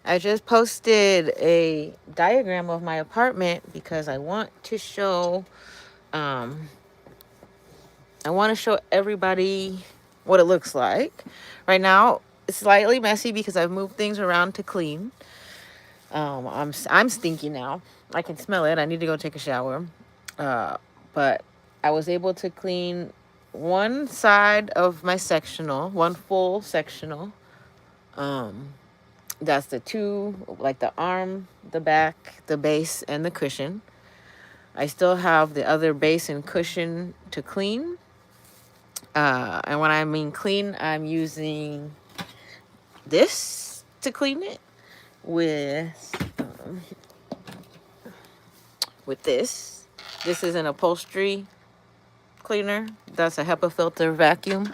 I just posted a diagram of my apartment because um I want to show everybody what it looks like. Right now, it's slightly messy because I've moved things around to clean. I'm stinky now. I can smell it. I need to go take a shower. Uh, but I was able to clean one side of my sectional, one full sectional. Um, that's the two, like the arm, the back, the base, and the cushion. I still have the other base and cushion to clean. And when I mean clean, I'm using this to clean it um, with this. This is an upholstery cleaner. That's a HEPA filter vacuum.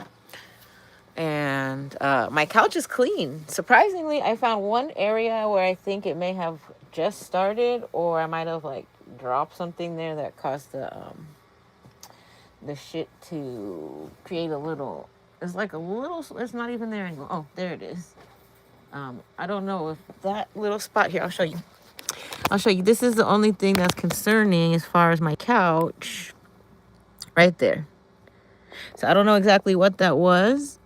And my couch is clean. Surprisingly, I found one area where I think it may have just started, or I might have like dropped something there that caused the shit to create a little. It's like a little. It's not even there anymore. Oh, there it is. I don't know if that little spot here. I'll show you. I'll show you. This is the only thing that's concerning as far as my couch. Right there. So I don't know exactly what that was,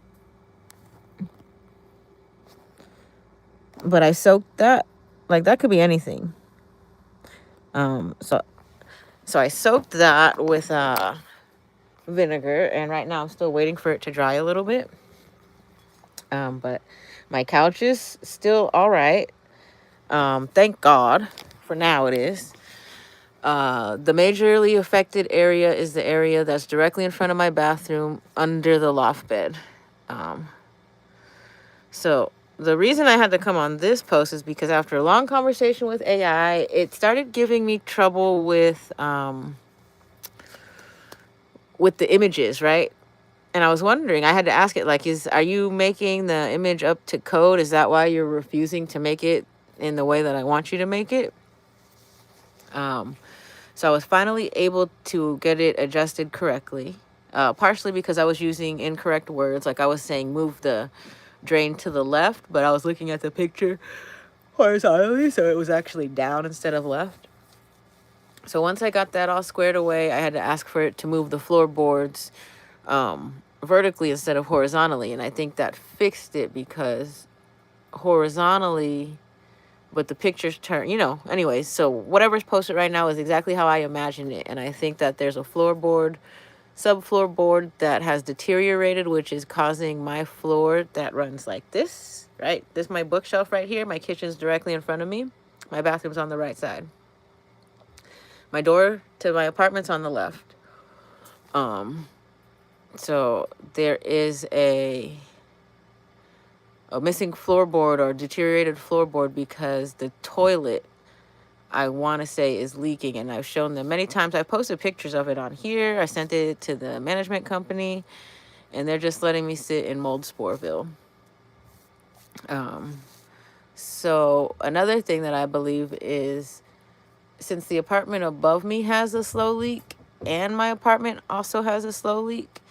but I soaked that. Like that could be anything. Um, so so I soaked that with vinegar, and right now I'm still waiting for it to dry a little bit. But my couch is still all right. Thank God. For now, it is. The majorly affected area is the area that's directly in front of my bathroom under the loft bed. Um, so the reason I had to come on this post is because after a long conversation with AI, it started giving me trouble with the images, right? And I was wondering, I had to ask it, like, are you making the image up to code? Is that why you're refusing to make it in the way that I want you to make it? So I was finally able to get it adjusted correctly, partially because I was using incorrect words. Like I was saying, move the drain to the left, but I was looking at the picture horizontally, so it was actually down instead of left. So once I got that all squared away, I had to ask for it to move the floorboards vertically instead of horizontally. And I think that fixed it because horizontally, but the pictures turn, anyways. So whatever's posted right now is exactly how I imagined it. And I think that there's a subfloor board that has deteriorated, which is causing my floor that runs like this, right? This is my bookshelf right here. My kitchen's directly in front of me. My bathroom's on the right side. My door to my apartment's on the left. So there is a missing floorboard or deteriorated floorboard because the toilet, I want to say, is leaking. And I've shown them many times. I posted pictures of it on here. I sent it to the management company, and they're just letting me sit in mold sporeville. So another thing that I believe is, since the apartment above me has a slow leak and my apartment also has a slow leak,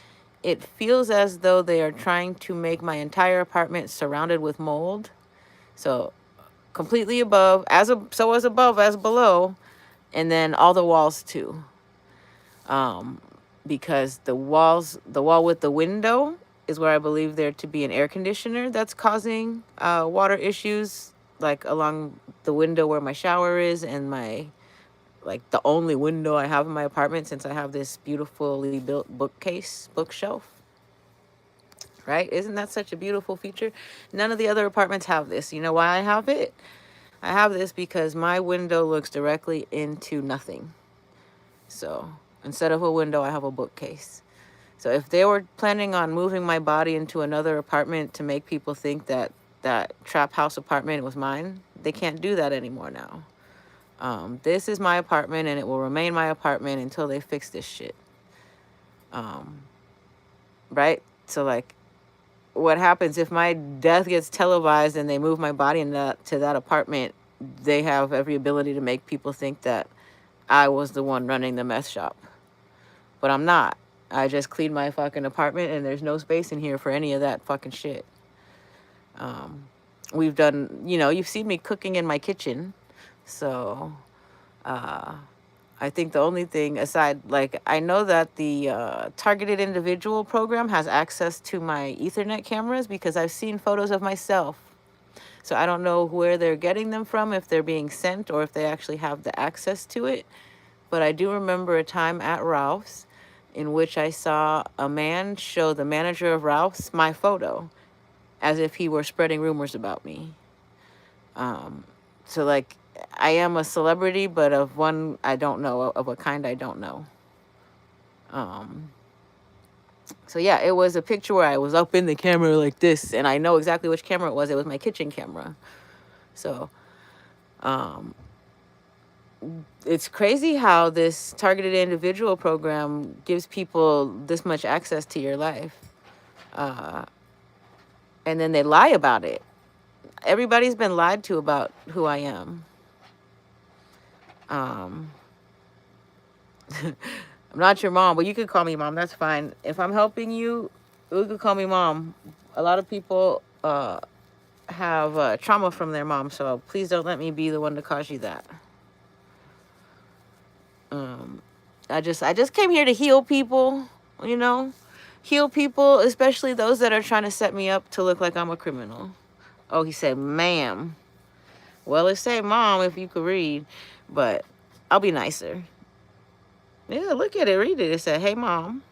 it feels as though they are trying to make my entire apartment surrounded with mold. So completely above, as above as below, and then all the walls too. Because the wall with the window is where I believe there to be an air conditioner that's causing water issues, like along the window where my shower is, and the only window I have in my apartment, since I have this beautifully built bookshelf. Right? Isn't that such a beautiful feature? None of the other apartments have this. You know why I have it? I have this because my window looks directly into nothing. So instead of a window, I have a bookcase. So if they were planning on moving my body into another apartment to make people think that that trap house apartment was mine, they can't do that anymore now. This is my apartment, and it will remain my apartment until they fix this shit. Right? So, like, what happens if my death gets televised and they move my body to that apartment? They have every ability to make people think that I was the one running the meth shop. But I'm not. I just cleaned my fucking apartment, and there's no space in here for any of that fucking shit. we've done, you know, you've seen me cooking in my kitchen. So I think the only thing aside, like, I know that the targeted individual program has access to my Ethernet cameras because I've seen photos of myself. So I don't know where they're getting them from, if they're being sent or if they actually have the access to it. But I do remember a time at Ralph's in which I saw a man show the manager of Ralph's my photo as if he were spreading rumors about me. So, like, I am a celebrity, but of one I don't know, of a kind I don't know. So yeah, it was a picture where I was up in the camera like this, and I know exactly which camera it was. It was my kitchen camera. So it's crazy how this targeted individual program gives people this much access to your life. And then they lie about it. Everybody's been lied to about who I am. I'm not your mom, but you could call me mom. That's fine. If I'm helping you, you could call me mom. A lot of people have trauma from their mom, so please don't let me be the one to cause you that. I just came here to heal people, you know, heal people, especially those that are trying to set me up to look like I'm a criminal. Oh, he said, ma'am. Well, it say mom if you could read, but I'll be nicer. Yeah, look at it, read it. It said, hey, mom.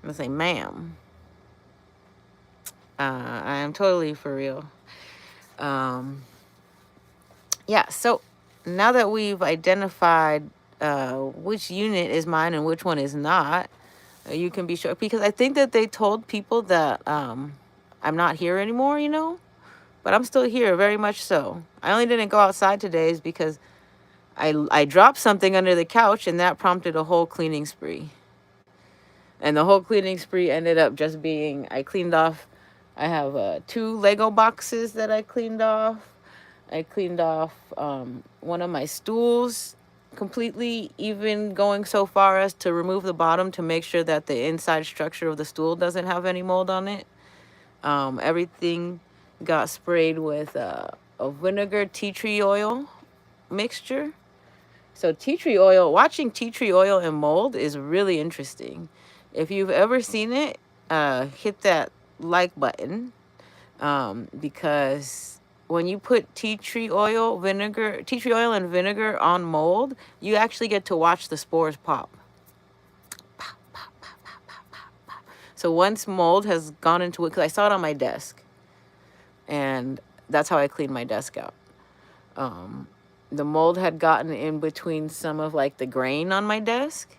I say, ma'am. I am totally for real. Yeah, so now that we've identified which unit is mine and which one is not, you can be sure, because I think that they told people that I'm not here anymore, you know, but I'm still here, very much so. I only didn't go outside today is because I dropped something under the couch, and that prompted a whole cleaning spree. And the whole cleaning spree ended up just being, I cleaned off, I have 2 Lego boxes that I cleaned off. I cleaned off one of my stools completely, even going so far as to remove the bottom to make sure that the inside structure of the stool doesn't have any mold on it. Everything got sprayed with a vinegar tea tree oil mixture. So tea tree oil, watching tea tree oil and mold is really interesting. If you've ever seen it, hit that like button, because when you put tea tree oil and vinegar on mold, you actually get to watch the spores pop. So once mold has gone into it, because I saw it on my desk, and that's how I cleaned my desk out. The mold had gotten in between some of like the grain on my desk.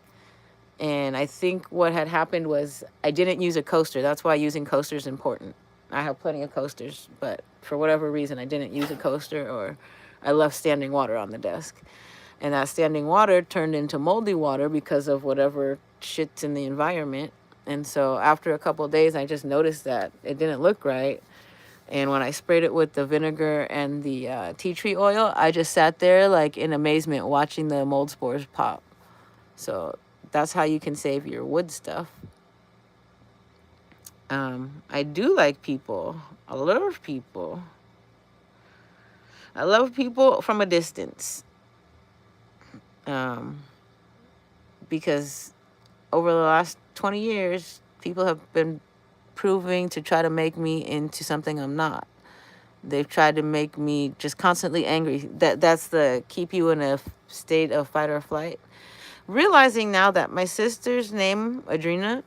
And I think what had happened was I didn't use a coaster. That's why using coasters is important. I have plenty of coasters, but for whatever reason, I didn't use a coaster, or I left standing water on the desk. And that standing water turned into moldy water because of whatever shit's in the environment. And so after a couple of days, I just noticed that it didn't look right. And when I sprayed it with the vinegar and the tea tree oil, I just sat there like in amazement watching the mold spores pop. So that's how you can save your wood stuff. I do like people. I love people. I love people from a distance. Because over the last 20 years, people have been proving to try to make me into something I'm not. They've tried to make me just constantly angry. That's the keep you in a state of fight or flight. Realizing now that my sister's name, Adrena,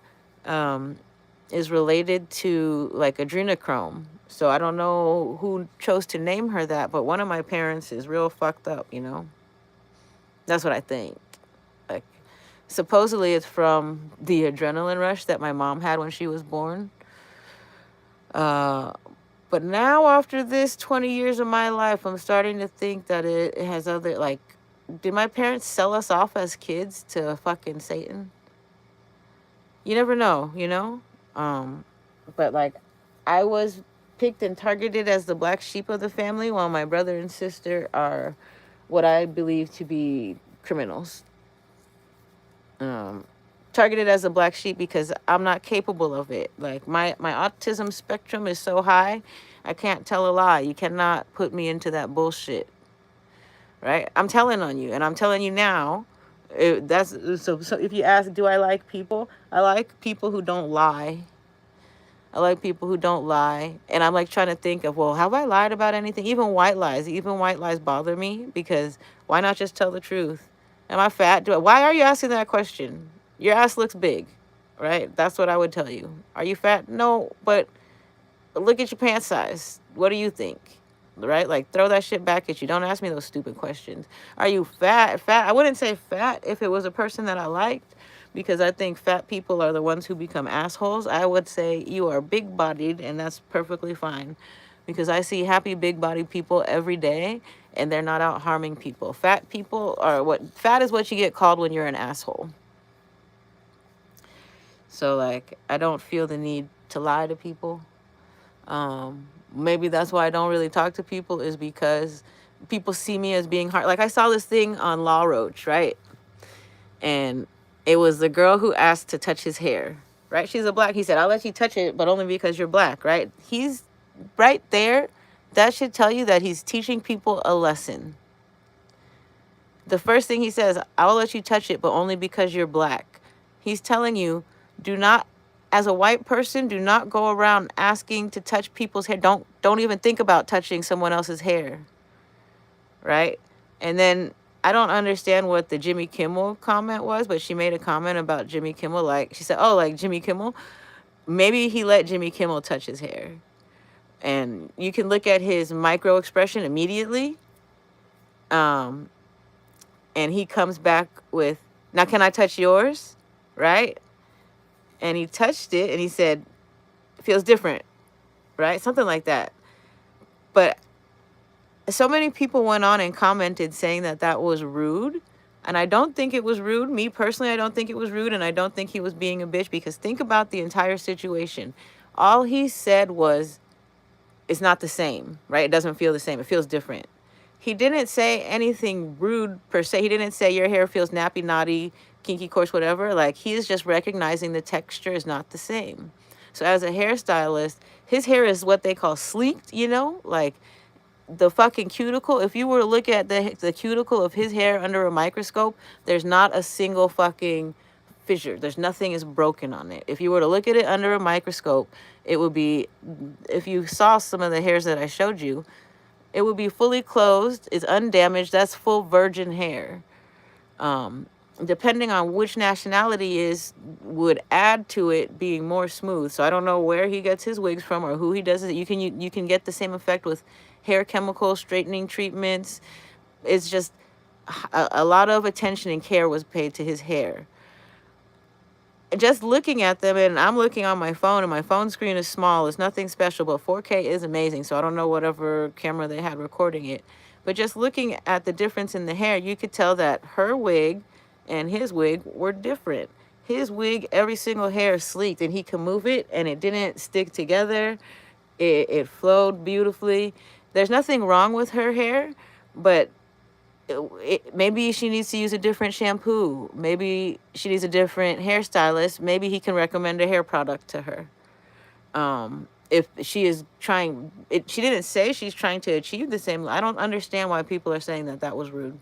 is related to like adrenochrome. So I don't know who chose to name her that, but one of my parents is real fucked up, you know? That's what I think. Like, supposedly it's from the adrenaline rush that my mom had when she was born. But now after this 20 years of my life, I'm starting to think that it has other, like, did my parents sell us off as kids to fucking Satan? You never know, you know? But like, I was picked and targeted as the black sheep of the family, while my brother and sister are what I believe to be criminals. Targeted as a black sheep because I'm not capable of it. Like, my autism spectrum is so high I can't tell a lie. You cannot put me into that bullshit, right? I'm telling on you, and I'm telling you now. So if you ask, do I like people? I like people who don't lie. I like people who don't lie. And I'm like trying to think of, well, have I lied about anything? Even white lies. Even white lies bother me because why not just tell the truth? Am I fat? Why are you asking that question? Your ass looks big, right? That's what I would tell you. Are you fat? No, but look at your pant size. What do you think? Right? Like, throw that shit back at you. Don't ask me those stupid questions. Are you fat? Fat? I wouldn't say fat if it was a person that I liked, because I think fat people are the ones who become assholes. I would say you are big bodied, and that's perfectly fine, because I see happy big bodied people every day, and they're not out harming people. Fat people are fat is what you get called when you're an asshole. So, like, I don't feel the need to lie to people. Maybe that's why I don't really talk to people, is because people see me as being hard. Like, I saw this thing on Law Roach, right? And it was the girl who asked to touch his hair, right? She's a black. He said, I'll let you touch it, but only because you're black, right? He's right there. That should tell you that he's teaching people a lesson. The first thing he says, I'll let you touch it, but only because you're black. He's telling you, do not, as a white person, do not go around asking to touch people's hair. Don't even think about touching someone else's hair, right? And then I don't understand what the Jimmy Kimmel comment was, but she made a comment about Jimmy Kimmel. Like, she said, oh, like Jimmy Kimmel, maybe he let Jimmy Kimmel touch his hair. And you can look at his micro expression immediately. And he comes back with, now can I touch yours? Right? And he touched it and he said, it feels different, right? Something like that. But so many people went on and commented saying that that was rude. And I don't think it was rude. Me personally, I don't think it was rude. And I don't think he was being a bitch, because think about the entire situation. All he said was, it's not the same, right? It doesn't feel the same. It feels different. He didn't say anything rude per se. He didn't say your hair feels nappy, naughty, kinky, coarse, whatever. Like, he is just recognizing the texture is not the same. So as a hairstylist, his hair is what they call sleeked, you know? Like, the fucking cuticle, if you were to look at the cuticle of his hair under a microscope, there's not a single fucking fissure. There's nothing is broken on it. If you were to look at it under a microscope, it would be, if you saw some of the hairs that I showed you, it would be fully closed, it's undamaged, that's full virgin hair. Depending on which nationality is, would add to it being more smooth. So I don't know where he gets his wigs from or who he does it. You can get the same effect with hair chemical straightening treatments. It's just a lot of attention and care was paid to his hair. Just looking at them, and I'm looking on my phone, and my phone screen is small. It's nothing special, but 4K is amazing. So I don't know whatever camera they had recording it. But just looking at the difference in the hair, you could tell that her wig and his wig were different. His wig, every single hair is sleeked, and he could move it, and it didn't stick together. It flowed beautifully. There's nothing wrong with her hair, but maybe she needs to use a different shampoo. Maybe she needs a different hairstylist. Maybe he can recommend a hair product to her. If she is trying, she didn't say she's trying to achieve the same. I don't understand why people are saying that that was rude.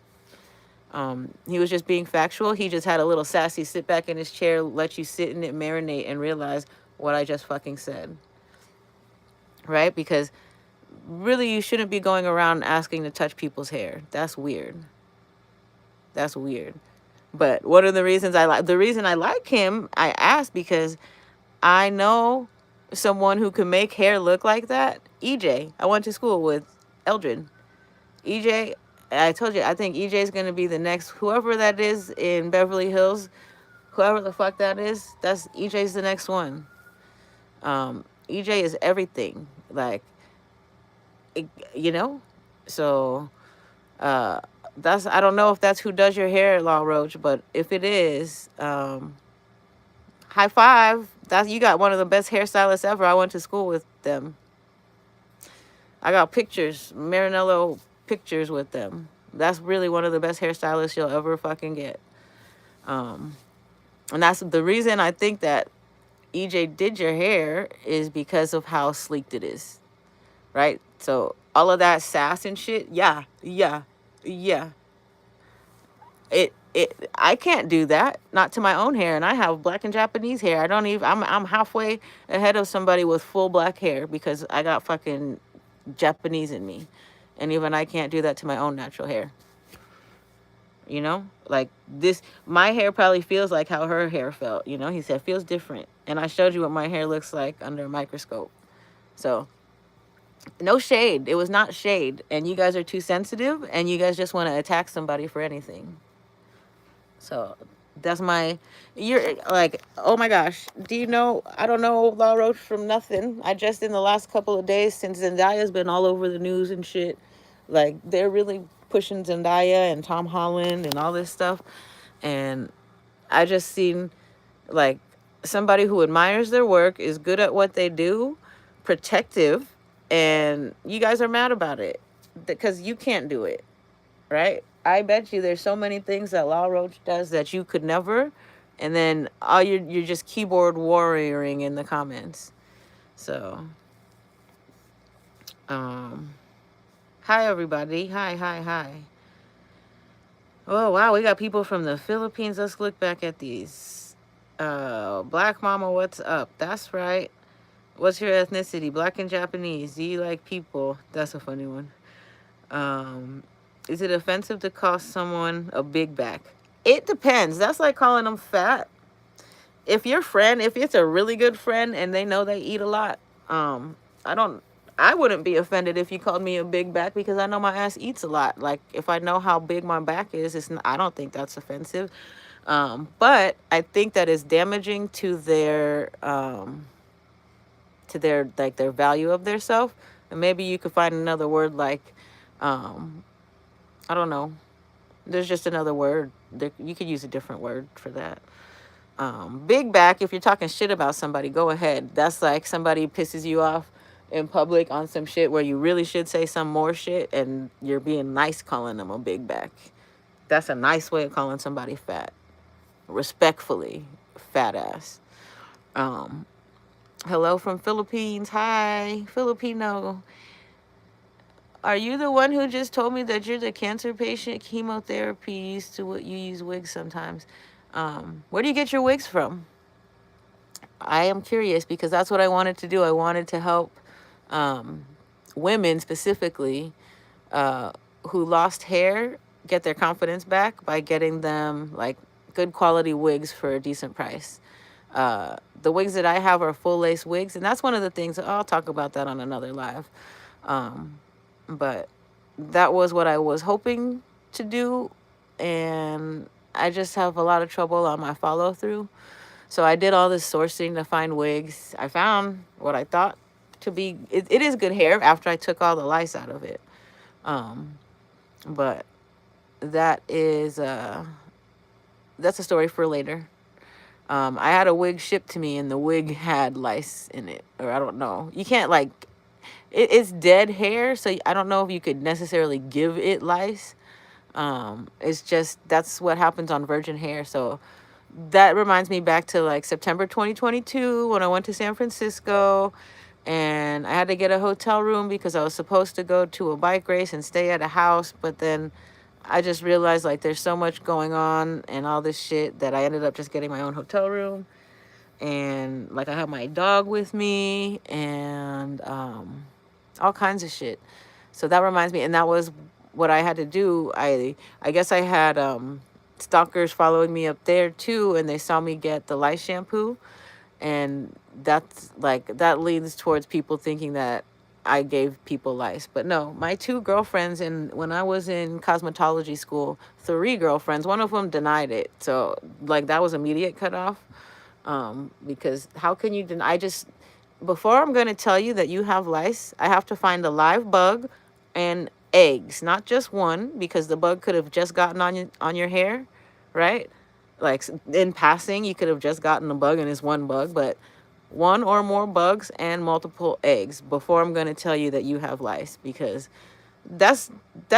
He was just being factual. He just had a little sassy sit back in his chair, let you sit in it, marinate, and realize what I just fucking said. Right? Because really, you shouldn't be going around asking to touch people's hair. That's weird. That's weird. But one of the reasons the reason I like him, I asked because I know someone who can make hair look like that. EJ. I went to school with Eldrin. EJ, I told you, I think EJ is going to be the next, whoever that is in Beverly Hills, whoever the fuck that is, that's EJ's the next one. EJ is everything. Like, you know? So, that's, I don't know if that's who does your hair, Law Roach, but if it is, high five. You got one of the best hairstylists ever. I went to school with them. I got pictures, Marinello pictures with them. That's really one of the best hairstylists you'll ever fucking get. And that's the reason I think that EJ did your hair, is because of how sleeked it is. right? So all of that sass and shit, yeah, yeah. I can't do that, not to my own hair, and I have black and Japanese hair. I don't even, I'm halfway ahead of somebody with full black hair because I got fucking Japanese in me, and even I can't do that to my own natural hair. You know, like this, my hair probably feels like how her hair felt. You know, he said feels different, and I showed you what my hair looks like under a microscope. So no shade, it was not shade, and you guys are too sensitive, and you guys just want to attack somebody for anything. So that's my, you're like, oh my gosh, do you know, I don't know Law Roach from nothing. I just, in the last couple of days, since Zendaya's been all over the news and shit, like they're really pushing Zendaya and Tom Holland and all this stuff. And I just seen like somebody who admires their work, is good at what they do, protective, and you guys are mad about it because you can't do it, right? I bet you there's so many things that Law Roach does that you could never, and then all you're just keyboard warrioring in the comments. So, hi everybody. Hi. Oh wow, we got people from the Philippines. Let's look back at these. Black Mama, what's up? That's right. What's your ethnicity? Black and Japanese. Do you like people? That's a funny one. Is it offensive to call someone a big back? It depends. That's like calling them fat. If your friend, if it's a really good friend and they know they eat a lot, I don't, I wouldn't be offended if you called me a big back because I know my ass eats a lot. Like if I know how big my back is, I don't think that's offensive. But I think that is damaging to their like their value of their self. And maybe you could find another word like, I don't know. There's just another word. You could use a different word for that. Big back, if you're talking shit about somebody, go ahead. That's like somebody pisses you off in public on some shit where you really should say some more shit and you're being nice calling them a big back. That's a nice way of calling somebody fat. Respectfully, fat ass. Hello from Philippines. Hi, Filipino. Are you the one who just told me that you're the cancer patient? Chemotherapy used to what you use wigs sometimes. Where do you get your wigs from? I am curious because that's what I wanted to do. I wanted to help women specifically who lost hair get their confidence back by getting them like good quality wigs for a decent price. The wigs that I have are full lace wigs, and that's one of the things. I'll talk about that on another live. But that was what I was hoping to do, and I just have a lot of trouble on my follow through. So I did all this sourcing to find wigs. I found what I thought to be, it is good hair after I took all the lice out of it. But that is, that's a story for later. I had a wig shipped to me and the wig had lice in it, or I don't know. You can't like, it's dead hair, so I don't know if you could necessarily give it lice. It's just, that's what happens on virgin hair. So that reminds me back to like September 2022 when I went to San Francisco and I had to get a hotel room because I was supposed to go to a bike race and stay at a house, but then I just realized like there's so much going on and all this shit that I ended up just getting my own hotel room. And like I have my dog with me and all kinds of shit. So that reminds me, and that was what I had to do. I guess I had stalkers following me up there too, and they saw me get the lice shampoo, and that's like, that leads towards people thinking that I gave people lice. But no, my two girlfriends, and when I was in cosmetology school, 3 girlfriends, one of them denied it. So like that was immediate cutoff. Because how can you deny? Before I'm going to tell you that you have lice, I have to find a live bug and eggs, not just one, because the bug could have just gotten on your hair, right? Like in passing, you could have just gotten a bug and it's one bug, but one or more bugs and multiple eggs before I'm going to tell you that you have lice, because that's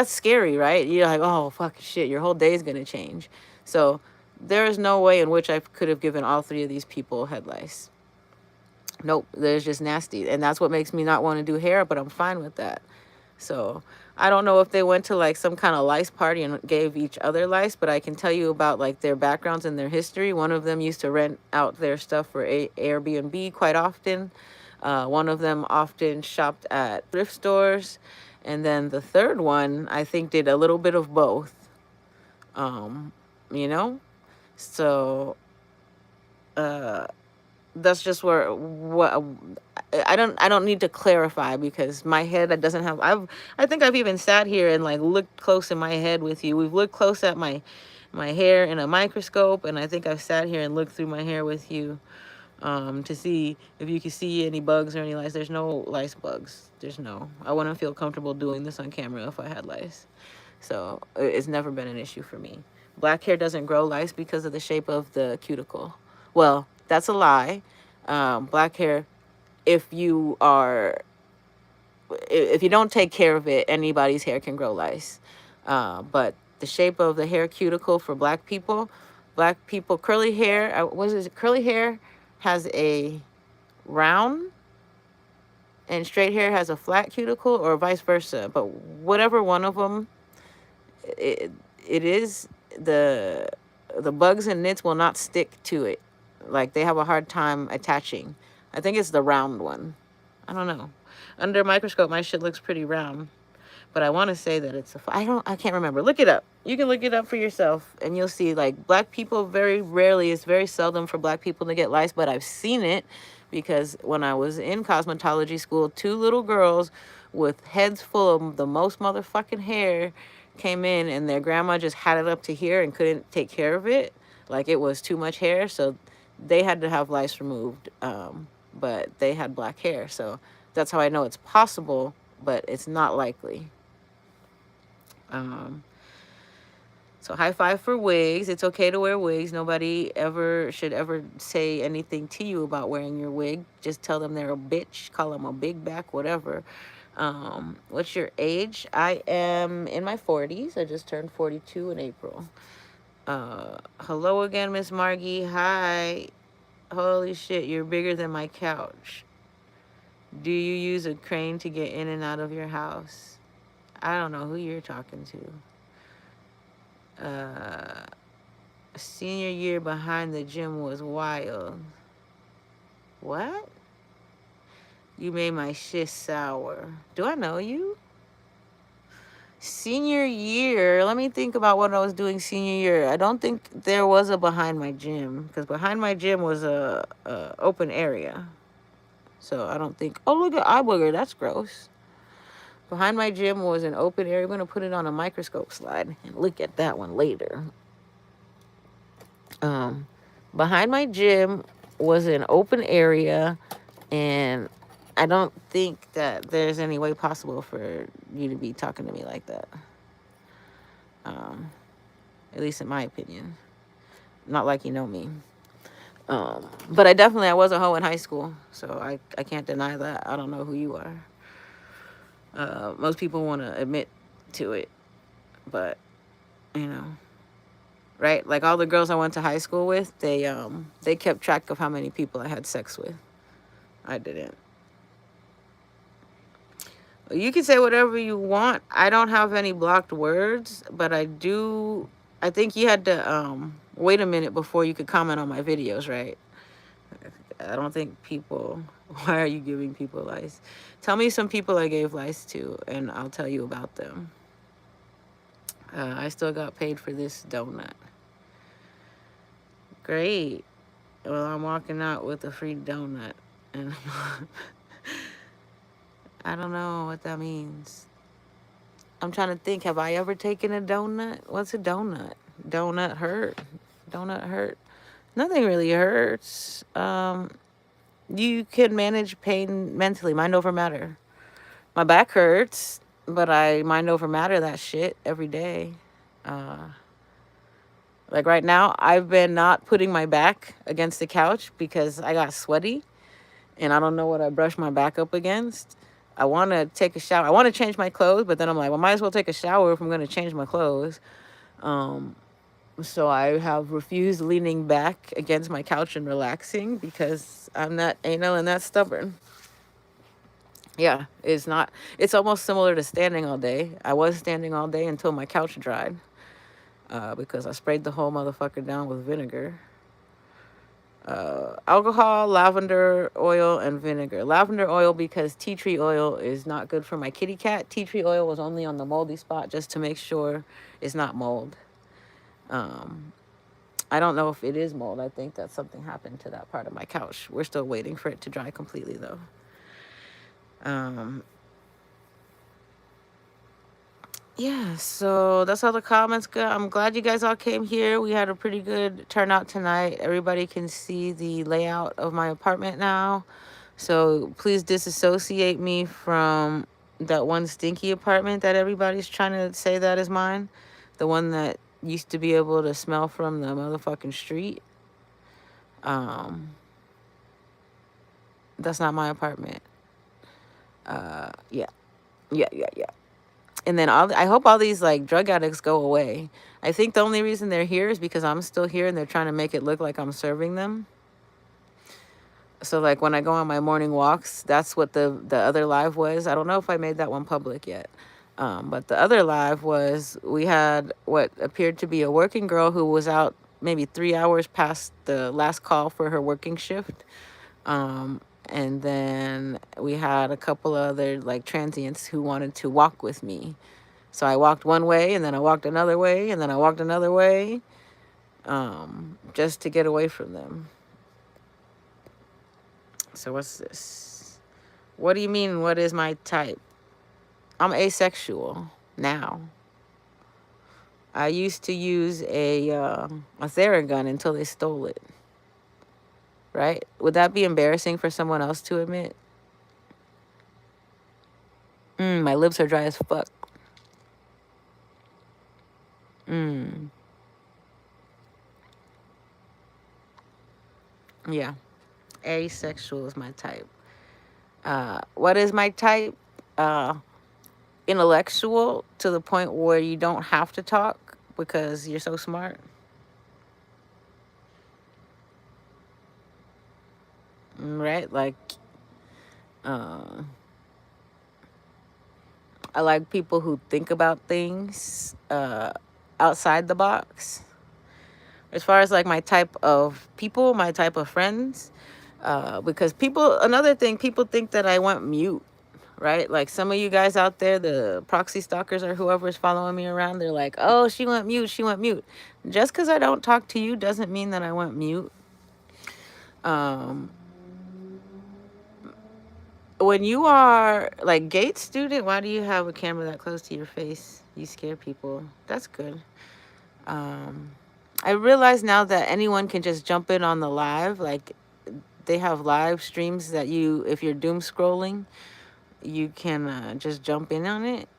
scary, right? You're like, oh, fuck shit, your whole day is going to change. So there is no way in which I could have given all 3 of these people head lice. Nope, there's just nasty. And that's what makes me not want to do hair, but I'm fine with that. So I don't know if they went to like some kind of lice party and gave each other lice, but I can tell you about like their backgrounds and their history. One of them used to rent out their stuff for Airbnb quite often. One of them often shopped at thrift stores. And then the third one, I think, did a little bit of both. Um, you know? So that's just where what I don't need to clarify, because my head doesn't have I think I've even sat here and like looked close in my head with you. We've looked close at my hair in a microscope, and I think I've sat here and looked through my hair with you to see if you can see any bugs or any lice. There's no lice bugs. I wouldn't feel comfortable doing this on camera if I had lice. So it's never been an issue for me. Black hair doesn't grow lice because of the shape of the cuticle. Well, that's a lie. Black hair, if you don't take care of it, anybody's hair can grow lice. But the shape of the hair cuticle for black people, curly hair, curly hair has a round and straight hair has a flat cuticle, or vice versa. But whatever one of them it is, the bugs and nits will not stick to it. Like, they have a hard time attaching. I think it's the round one. I don't know. Under a microscope, my shit looks pretty round. But I want to say that I can't remember. Look it up. You can look it up for yourself, and you'll see, like, black people very rarely, it's very seldom for black people to get lice, but I've seen it because when I was in cosmetology school, 2 little girls with heads full of the most motherfucking hair came in, and their grandma just had it up to here and couldn't take care of it. Like, it was too much hair, so they had to have lice removed. But they had black hair, so that's how I know it's possible, but it's not likely. So high five for wigs. It's okay to wear wigs. Nobody should ever say anything to you about wearing your wig. Just tell them they're a bitch, call them a big back, whatever. What's your age? I am in my 40s. I just turned 42 in April. Hello again, Miss Margie. Hi. Holy shit, you're bigger than my couch. Do you use a crane to get in and out of your house? I don't know who you're talking to. Senior year behind the gym was wild. What? You made my shit sour. Do I know you? Senior year, let me think about what I was doing senior year. I don't think there was a behind my gym, because behind my gym was a open area. So I don't think, oh, look at eye booger, that's gross. Behind my gym was an open area. We're going to put it on a microscope slide and look at that one later. Behind my gym was an open area, and I don't think that there's any way possible for you to be talking to me like that. At least in my opinion. Not like you know me. But I was a hoe in high school, so I can't deny that. I don't know who you are. Most people want to admit to it, but, you know, right? Like, all the girls I went to high school with, they kept track of how many people I had sex with. I didn't. You can say whatever you want. I don't have any blocked words, but I think you had to wait a minute before you could comment on my videos, right? I don't think people... Why are you giving people lice? Tell me some people I gave lice to, and I'll tell you about them. I still got paid for this donut. Great. Well, I'm walking out with a free donut. And I don't know what that means. I'm trying to think. Have I ever taken a donut? What's a donut? Donut hurt. Donut hurt. Nothing really hurts. You can manage pain mentally. Mind over matter. My back hurts, but I mind over matter that shit every day. Like right now, I've been not putting my back against the couch because I got sweaty, and I don't know what I brushed my back up against. I want to take a shower. I want to change my clothes, but then I'm like, well, might as well take a shower if I'm going to change my clothes. But So I have refused leaning back against my couch and relaxing because I'm not anal and that stubborn. Yeah, it's not. It's almost similar to standing all day. I was standing all day until my couch dried, because I sprayed the whole motherfucker down with vinegar. Alcohol, lavender oil, and vinegar. Lavender oil because tea tree oil is not good for my kitty cat. Tea tree oil was only on the moldy spot just to make sure it's not mold. Um, I don't know if it is mold. I think that something happened to that part of my couch. We're still waiting for it to dry completely, though. Um, yeah, so that's how the comments go. I'm glad you guys all came here. We had a pretty good turnout tonight. Everybody can see the layout of my apartment now. So please disassociate me from that one stinky apartment that everybody's trying to say that is mine. The one that used to be able to smell from the motherfucking street. Um, that's not my apartment. Yeah. Yeah. And then I hope all these like drug addicts go away. I think the only reason they're here is because I'm still here and they're trying to make it look like I'm serving them. So like when I go on my morning walks, that's what the other live was. I don't know if I made that one public yet. But the other live was we had what appeared to be a working girl who was out maybe 3 hours past the last call for her working shift. And then we had a couple other like transients who wanted to walk with me. So I walked one way and then I walked another way and then I walked another way, just to get away from them. So what's this? What do you mean, what is my type? I'm asexual now. I used to use a Theragun until they stole it. Right? Would that be embarrassing for someone else to admit? My lips are dry as fuck. Yeah. Asexual is my type. What is my type? Uh, Intellectual to the point where you don't have to talk because you're so smart. Right? Like, uh, I like people who think about things outside the box. As far as like my type of people, my type of friends, because another thing, people think that I went mute, right? Like some of you guys out there, the proxy stalkers or whoever's following me around, they're like, oh, she went mute, she went mute. Just because I don't talk to you doesn't mean that I went mute. Um, when you are like Gate student, why do you have a camera that close to your face? You scare people. That's good. I realize now that anyone can just jump in on the live. Like they have live streams that if you're doom scrolling, you can just jump in on it.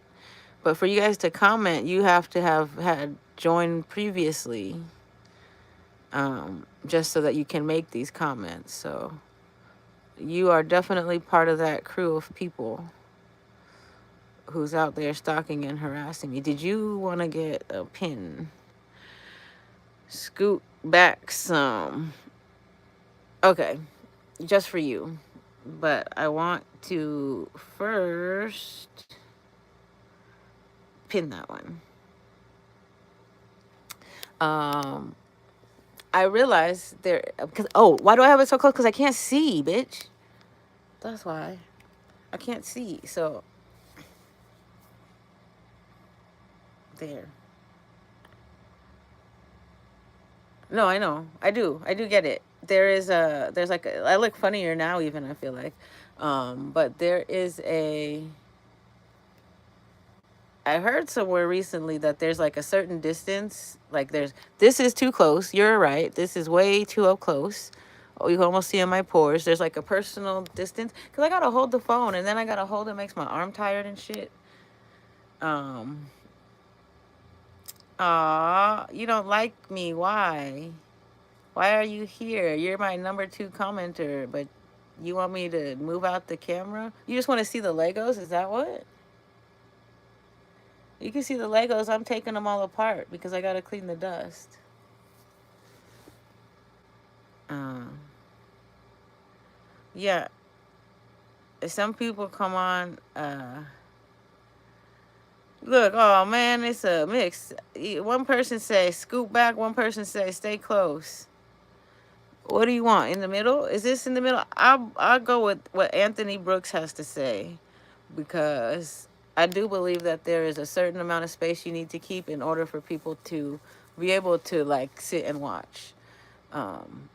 But for you guys to comment, you have to have had joined previously, just so that you can make these comments. So you are definitely part of that crew of people who's out there stalking and harassing me. Did you want to get a pin? Scoot back some. Okay, just for you. But I want to first pin that one. I realized because why do I have it so close? Because I can't see, bitch. That's why. I can't see. So there. No, I know. I do. I do get it. There's like I look funnier now even, I feel like. But there is I heard somewhere recently that there's like a certain distance, like this is too close. You're right. This is way too up close. Oh, you can almost see in my pores. There's like a personal distance because I gotta hold the phone and then I gotta hold it. Makes my arm tired and shit. You don't like me. Why? Why are you here? You're my number 2 commenter, but you want me to move out the camera? You just want to see the Legos? Is that what? You can see the Legos. I'm taking them all apart because I got to clean the dust. Yeah, some people come on. Look, oh man, it's a mix. One person say scoot back. One person say stay close. What do you want in the middle? Is this in the middle? I'll go with what Anthony Brooks has to say, because I do believe that there is a certain amount of space you need to keep in order for people to be able to like sit and watch. Um,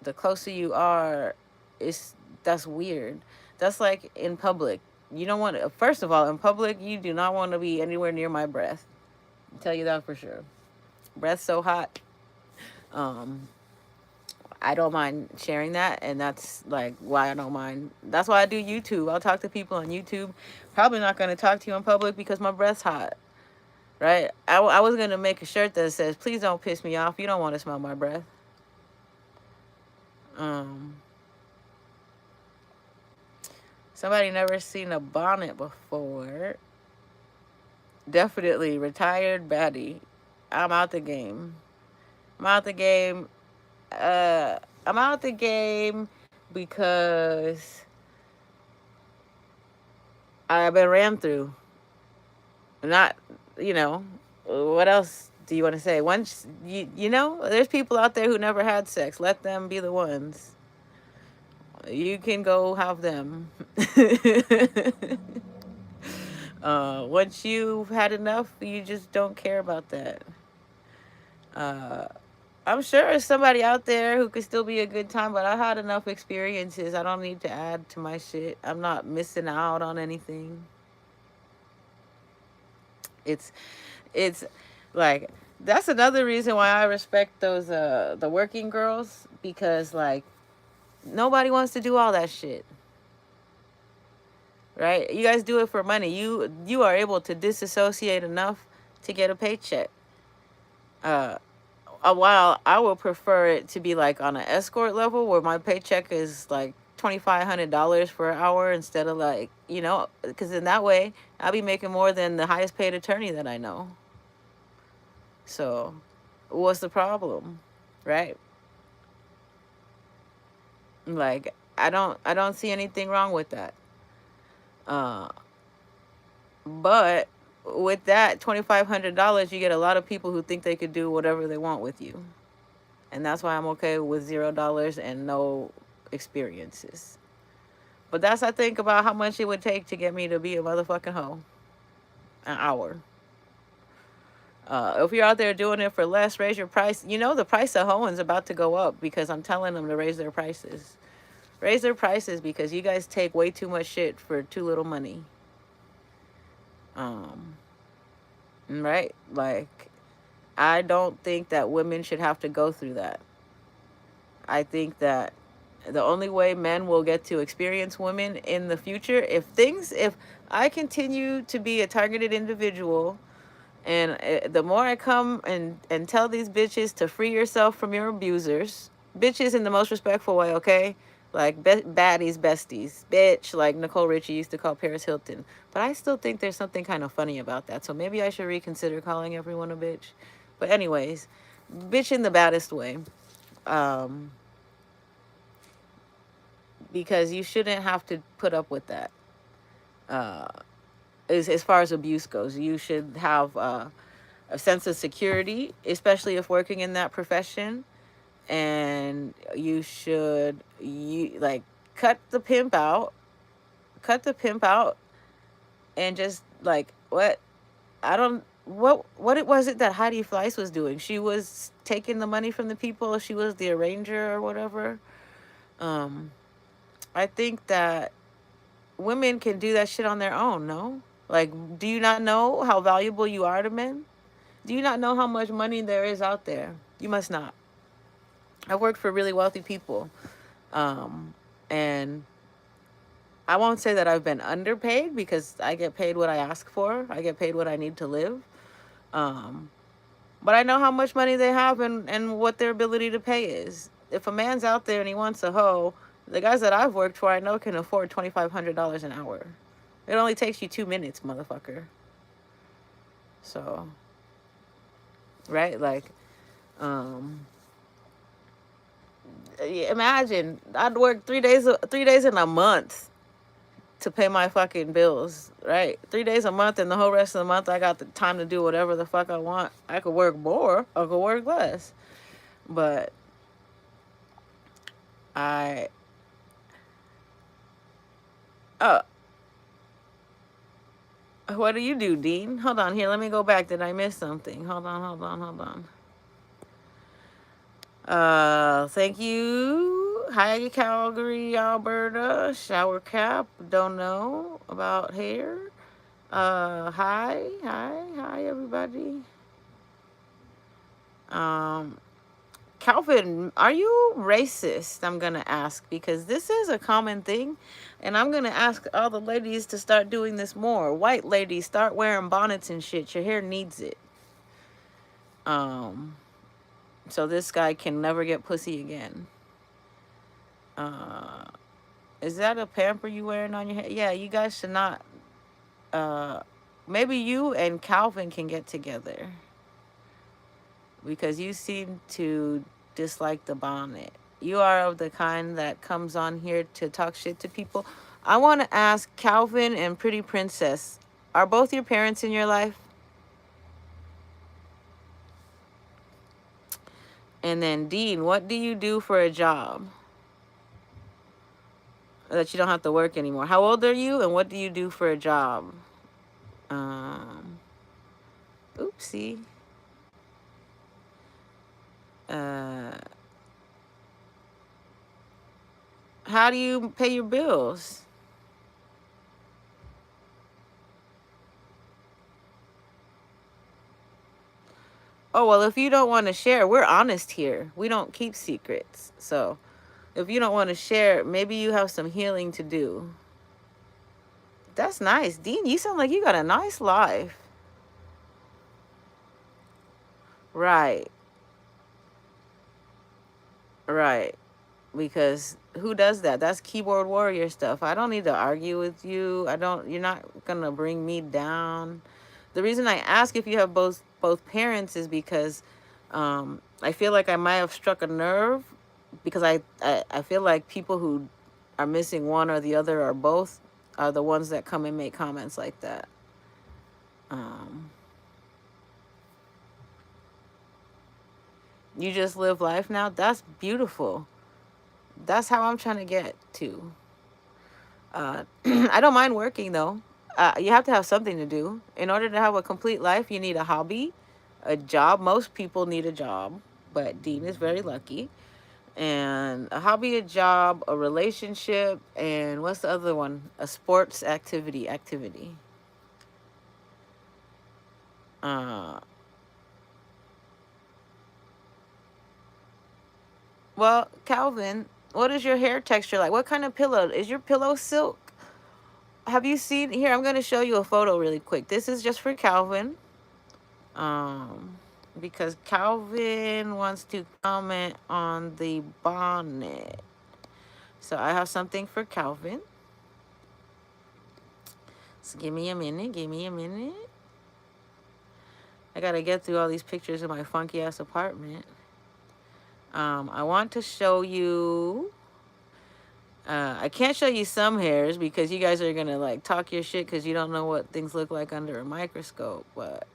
the closer you are, it's that's weird. That's like in public. You don't want to, first of all, in public, you do not want to be anywhere near my breath. I'll tell you that for sure. Breath so hot. Um, I don't mind sharing that, and that's like why I don't mind. That's why I do YouTube. I'll talk to people on YouTube. Probably not going to talk to you in public because my breath's hot, right? I was going to make a shirt that says, "Please don't piss me off. You don't want to smell my breath." Um, Somebody never seen a bonnet before. Definitely retired baddie. I'm out the game. I'm out the game. I'm out the game because I've been ran through. Not, you know, what else do you want to say? Once you know, there's people out there who never had sex. Let them be the ones. You can go have them. Once you've had enough, you just don't care about that. Uh, I'm sure there's somebody out there who could still be a good time, but I had enough experiences. I don't need to add to my shit. I'm not missing out on anything. It's it's like that's another reason why I respect those the working girls, because like nobody wants to do all that shit. Right? You guys do it for money. You are able to disassociate enough to get a paycheck. Uh a while I would prefer it to be like on an escort level where my paycheck is like $2,500 for an hour, instead of like, you know, because in that way I'll be making more than the highest paid attorney that I know. So what's the problem? Right? Like I don't see anything wrong with that. Uh but with that $2,500 you get a lot of people who think they could do whatever they want with you. And that's why I'm okay with $0 and no experiences. But that's, I think about how much it would take to get me to be a motherfucking hoe. An hour. If you're out there doing it for less, raise your price. You know the price of hoeing's about to go up because I'm telling them to raise their prices. Raise their prices because you guys take way too much shit for too little money. Um, right? Like, I don't think that women should have to go through that. I think that the only way men will get to experience women in the future, if I continue to be a targeted individual, and the more I come and tell these bitches to free yourself from your abusers, bitches in the most respectful way, okay? Like baddies, besties, bitch, like Nicole Richie used to call Paris Hilton. But I still think there's something kind of funny about that. So maybe I should reconsider calling everyone a bitch. But anyways, bitch in the baddest way. Um, because you shouldn't have to put up with that. Uh, as far as abuse goes, you should have a sense of security, especially if working in that profession. And you should like cut the pimp out, cut the pimp out, and just like what I don't what it was it that Heidi Fleiss was doing. She was taking the money from the people. She was the arranger or whatever. Um, I think that women can do that shit on their own, no? Like, do you not know how valuable you are to men? Do you not know how much money there is out there? You must not. I've worked for really wealthy people. Um, and I won't say that I've been underpaid because I get paid what I ask for. I get paid what I need to live. Um, but I know how much money they have and what their ability to pay is. If a man's out there and he wants a hoe, the guys that I've worked for I know can afford $2,500 an hour. It only takes you 2 minutes, motherfucker. So, right? Like, um, Imagine I'd work 3 days in a month to pay my fucking bills, right? 3 days a month, and the whole rest of the month I got the time to do whatever the fuck I want. I could work more, I could work less, but I uh what do you do, Dean? Hold on here, let me go back. Did I miss something? Hold on. Thank you. Hi, Calgary, Alberta. Shower cap. Don't know about hair. Hi, everybody. Um, Calvin, are you racist? I'm gonna ask because this is a common thing, and I'm gonna ask all the ladies to start doing this more. White ladies, start wearing bonnets and shit. Your hair needs it. Um, so this guy can never get pussy again. Uh, is that a pamper you wearing on your head? Yeah, you guys should not. Uh, maybe you and Calvin can get together because you seem to dislike the bonnet. You are of the kind that comes on here to talk shit to people. I want to ask Calvin and Pretty Princess, are both your parents in your life? And then Dean, what do you do for a job that you don't have to work anymore? How old are you and what do you do for a job? Um, oopsie. Uh, how do you pay your bills? Oh, well, if you don't want to share, we're honest here. We don't keep secrets. So if you don't want to share, maybe you have some healing to do. That's nice. Dean, you sound like you got a nice life. Right, right. Because who does that? That's keyboard warrior stuff. I don't need to argue with you. You're not gonna bring me down. The reason I ask if you have both parents is because I feel like I might have struck a nerve because I feel like people who are missing one or the other or both are the ones that come and make comments like that. Um, you just live life now. That's beautiful. That's how I'm trying to get to. I don't mind working though. You have to have something to do. In order to have a complete life, you need a hobby, a job. Most people need a job, but Dean is very lucky. And a hobby, a job, a relationship, and what's the other one? A sports activity. Uh, well, Calvin, what is your hair texture like? What kind of pillow? Is your pillow silk? Have you seen here? I'm going to show you a photo really quick. This is just for Calvin. Um, because Calvin wants to comment on the bonnet. So I have something for Calvin. So give me a minute. I gotta get through all these pictures of my funky ass apartment. I want to show you. I can't show you some hairs because you guys are gonna like talk your shit because you don't know what things look like under a microscope. But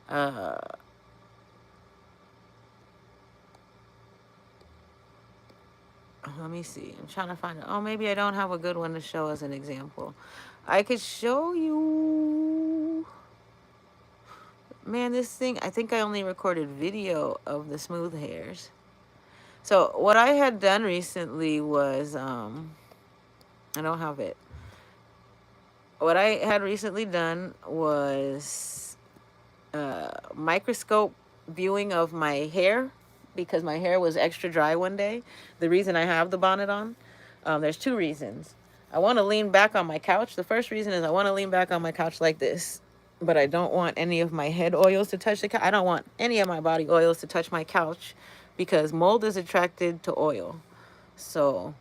uh, let me see. I'm trying to find it. Oh, maybe I don't have a good one to show as an example. I could show you. Man, this thing, I think I only recorded video of the smooth hairs. So what I had done recently was, I don't have it. What I had recently done was microscope viewing of my hair because my hair was extra dry one day. The reason I have the bonnet on, there's two reasons. I want to lean back on my couch. The first reason is I want to lean back on my couch like this, but I don't want any of my head oils to touch the couch. I don't want any of my body oils to touch my couch because mold is attracted to oil. So,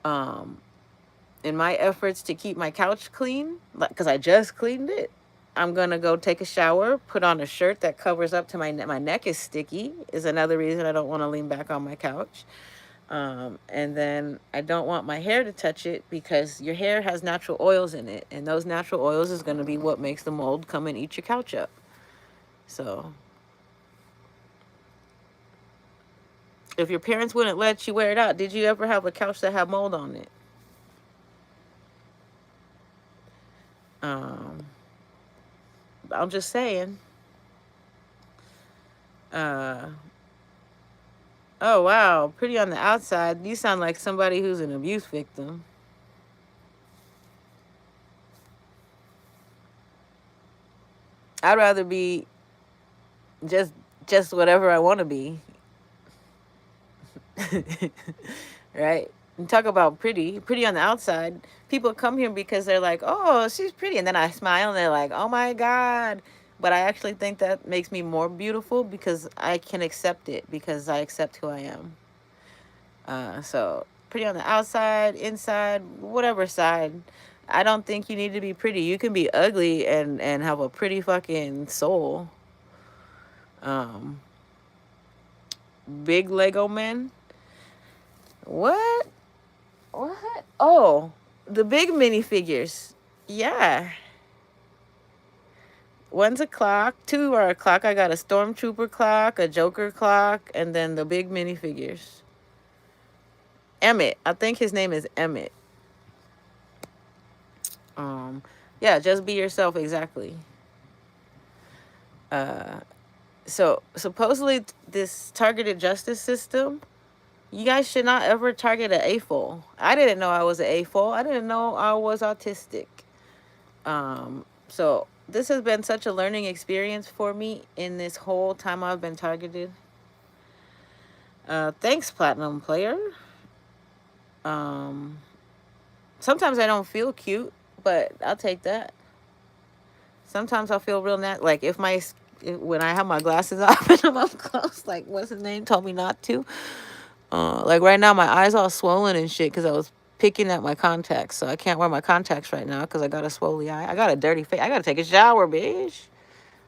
in my efforts to keep my couch clean, because I just cleaned it, I'm gonna go take a shower, put on a shirt that covers up to my neck. My neck is sticky, is another reason I don't want to lean back on my couch. And then I don't want my hair to touch it because your hair has natural oils in it, and those natural oils is gonna be what makes the mold come and eat your couch up. So if your parents wouldn't let you wear it out, did you ever have a couch that had mold on it? Um, I'm just saying. Uh, oh wow, pretty on the outside. You sound like somebody who's an abuse victim. I'd rather be just just whatever I want to be. Right? And talk about pretty on the outside. People come here because they're like, "Oh, she's pretty," and then I smile and they're like, "Oh my god." But I actually think that makes me more beautiful because I can accept it because I accept who I am. So pretty on the outside, inside, whatever side. I don't think you need to be pretty. You can be ugly and have a pretty fucking soul. Um, Big Lego men. What? What? Oh, the big minifigures. Yeah. One's a clock, two are a clock. I got a stormtrooper clock, a Joker clock, and then the big minifigures. Emmett. I think his name is Emmett. Um, yeah, just be yourself exactly. Uh, so supposedly this targeted justice system, you guys should not ever target an AFOL. I didn't know I was an AFOL. I didn't know I was autistic. So this has been such a learning experience for me in this whole time I've been targeted. Thanks, Platinum Player. Um, Sometimes I don't feel cute, but I'll take that. Sometimes I'll feel real like when I have my glasses off and I'm up close, like what's his name told me not to. Like right now, my eyes all swollen and shit because I was picking at my contacts, so I can't wear my contacts right now because I got a swollen eye. I got a dirty face. I gotta take a shower, bitch.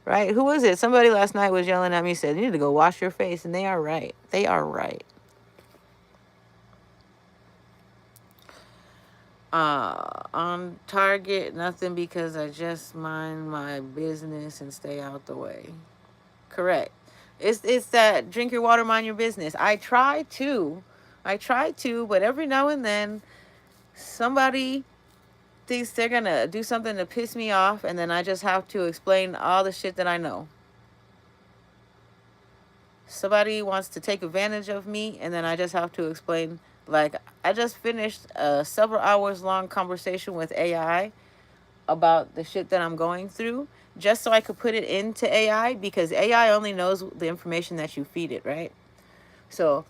Right? Who was it? Somebody last night was yelling at me, said, "You need to go wash your face," and they are right. They are right. On target, nothing because I just mind my business and stay out the way. Correct. It's that drink your water, mind your business. I try to, but every now and then somebody thinks they're gonna do something to piss me off, and then I just have to explain all the shit that I know. Somebody wants to take advantage of me, and then I just have to explain. Like, I just finished a several hours long conversation with AI about the shit that I'm going through, just so I could put it into AI, because AI only knows the information that you feed it, right? So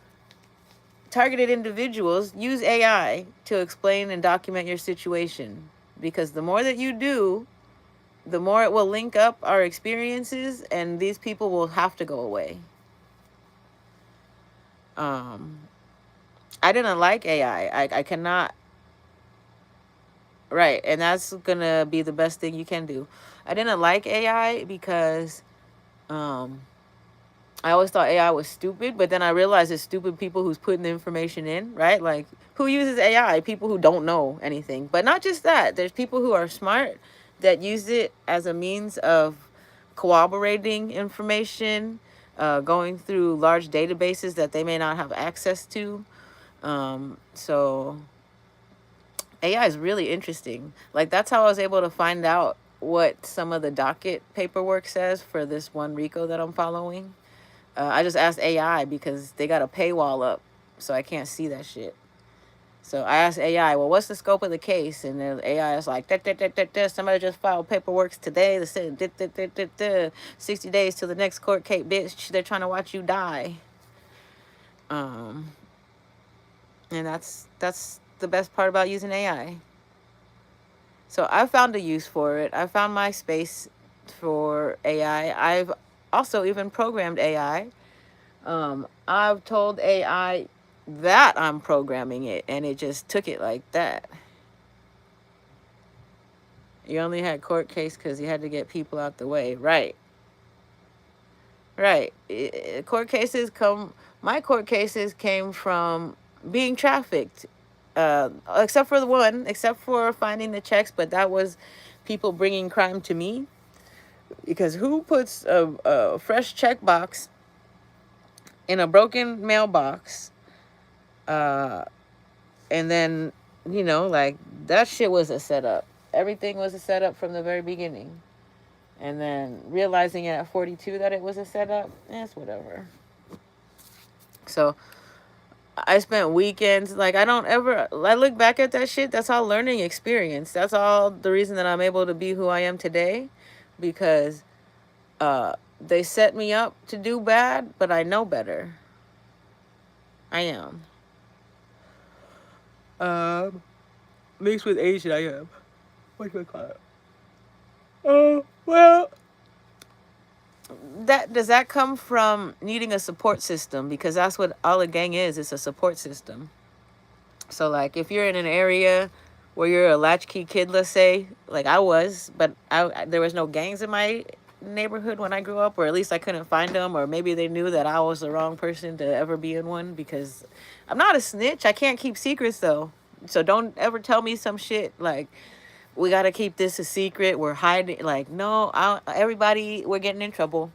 targeted individuals use AI to explain and document your situation, because the more that you do, the more it will link up our experiences, and these people will have to go away. um I didn't like AI. I cannot. Right, and that's gonna be the best thing you can do. I didn't like AI because um I always thought AI was stupid, but then I realized it's stupid people who's putting the information in, right? Like, who uses AI? People who don't know anything. But not just that. There's people who are smart that use it as a means of corroborating information, going through large databases that they may not have access to. So AI is really interesting. Like, that's how I was able to find out what some of the docket paperwork says for this one RICO that I'm following. I just asked AI because they got a paywall up, so I can't see that shit. So I asked AI, well, what's the scope of the case? And then AI is like, somebody just filed paperwork today that said 60 days to the next court case, bitch. They're trying to watch you die. Um, and that's the best part about using AI. So I found a use for it. I found my space for AI. I've also even programmed AI. I've told AI that I'm programming it, and it just took it like that. You only had court case because you had to get people out the way. Right. Right. Court cases come. My court cases came from being trafficked. Except for the one, except for finding the checks, but that was people bringing crime to me. Because who puts a fresh check box in a broken mailbox? And then, like, that shit was a setup. Everything was a setup from the very beginning. And then realizing at 42 that it was a setup, it's whatever. So I spent weekends, like, I look back at that shit, that's all learning experience. That's all the reason that I'm able to be who I am today. Because they set me up to do bad, but I know better. I am. Mixed with Asian, I am. What do I call it? Well, does that come from needing a support system? Because that's what all a gang is. It's a support system. So, like, if you're in an area where you're a latchkey kid, let's say, like I was, but there was no gangs in my neighborhood when I grew up, or at least I couldn't find them, or maybe they knew that I was the wrong person to ever be in one, because I'm not a snitch. I can't keep secrets, though. So don't ever tell me some shit like, we got to keep this a secret, we're hiding. Like, no, everybody, we're getting in trouble.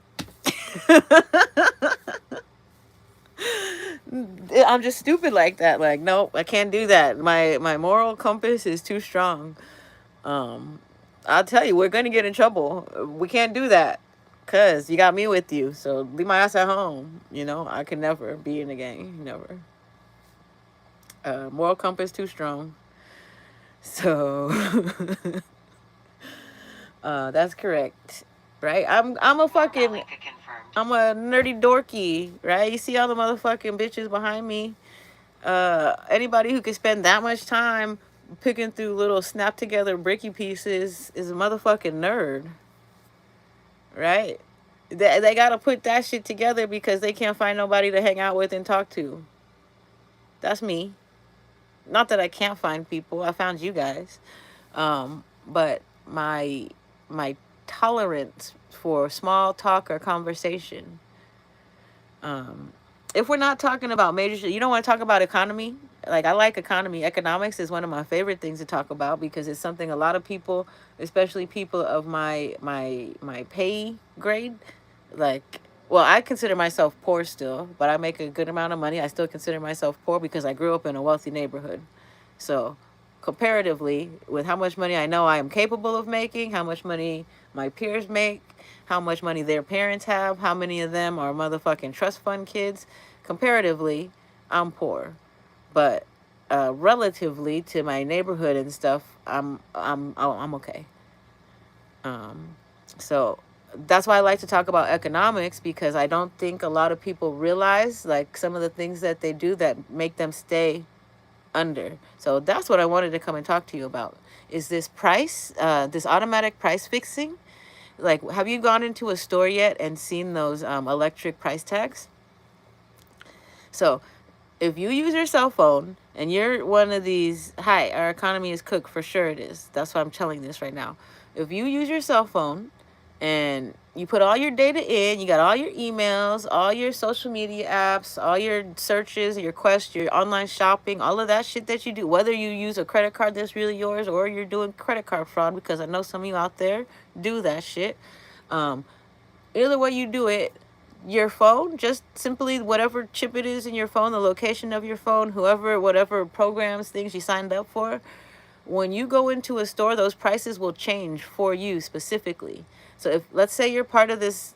I'm just stupid like that. Like, no, I can't do that. My moral compass is too strong. I'll tell you, we're gonna get in trouble. We can't do that, cause you got me with you. So leave my ass at home. I could never be in a gang. Never. Moral compass too strong. So that's correct, right? I'm a fucking I'm a nerdy dorky, right? You see all the motherfucking bitches behind me. Anybody who can spend that much time picking through little snap together bricky pieces is a motherfucking nerd, right? They gotta put that shit together because they can't find nobody to hang out with and talk to. That's me. Not that I can't find people. I found you guys. But my tolerance for small talk or conversation. If we're not talking about major shit, you don't want to talk about economy. Like, I like economy. Economics is one of my favorite things to talk about because it's something a lot of people, especially people of my pay grade, like, well, I consider myself poor still, but I make a good amount of money. I still consider myself poor because I grew up in a wealthy neighborhood. So, comparatively, with how much money I know I am capable of making, how much money my peers make, how much money their parents have, how many of them are motherfucking trust fund kids, comparatively, I'm poor. But relatively to my neighborhood and stuff, I'm okay. So that's why I like to talk about economics, because I don't think a lot of people realize, like, some of the things that they do that make them stay under. So that's what I wanted to come and talk to you about. Is this this automatic price fixing? Like, have you gone into a store yet and seen those electric price tags? So if you use your cell phone and you're one of these, hi, our economy is cooked, for sure it is. That's why I'm telling this right now. If you use your cell phone and you put all your data in, you got all your emails, all your social media apps, all your searches, your quests, your online shopping, all of that shit that you do, whether you use a credit card that's really yours or you're doing credit card fraud, because I know some of you out there do that shit. Either way you do it, your phone, just simply whatever chip it is in your phone, the location of your phone, whatever programs, things you signed up for, when you go into a store, those prices will change for you specifically. So if, let's say you're part of this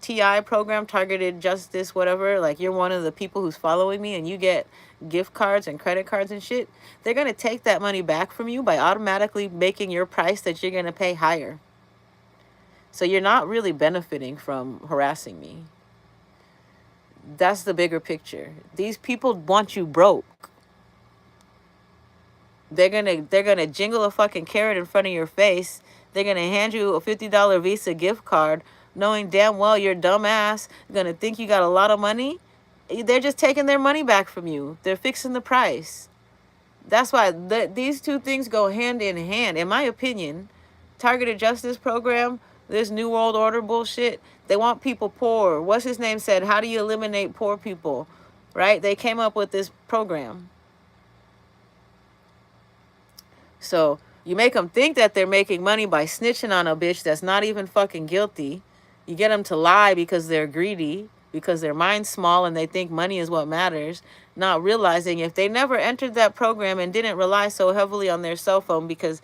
TI program, targeted justice, whatever, like you're one of the people who's following me and you get gift cards and credit cards and shit, they're going to take that money back from you by automatically making your price that you're going to pay higher. So you're not really benefiting from harassing me. That's the bigger picture. These people want you broke. They're gonna jingle a fucking carrot in front of your face. They're gonna hand you a $50 Visa gift card, knowing damn well your dumb ass gonna think you got a lot of money. They're just taking their money back from you. They're fixing the price. That's why these two things go hand in hand, in my opinion. targeted justice program, this New World Order bullshit, they want people poor. What's his name said, how do you eliminate poor people? Right? They came up with this program. So you make them think that they're making money by snitching on a bitch that's not even fucking guilty. You get them to lie because they're greedy, because their mind's small and they think money is what matters, not realizing if they never entered that program and didn't rely so heavily on their cell phone, because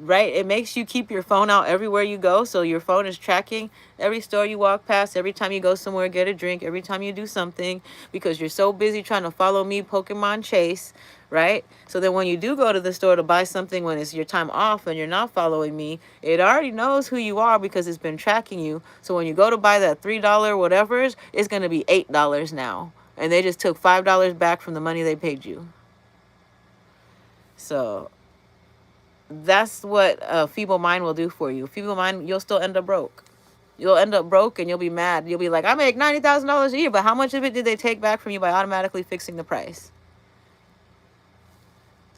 right, it makes you keep your phone out everywhere you go, so your phone is tracking every store you walk past, every time you go somewhere, get a drink, every time you do something, because you're so busy trying to follow me Pokemon chase, right? So then when you do go to the store to buy something when it's your time off and you're not following me, it already knows who you are because it's been tracking you. So when you go to buy that $3 whatever's, it's going to be $8 now, and they just took $5 back from the money they paid you. So that's what a feeble mind will do for you. Feeble mind, you'll still end up broke. You'll end up broke and you'll be mad. You'll be like, I make $90,000 a year, but how much of it did they take back from you by automatically fixing the price?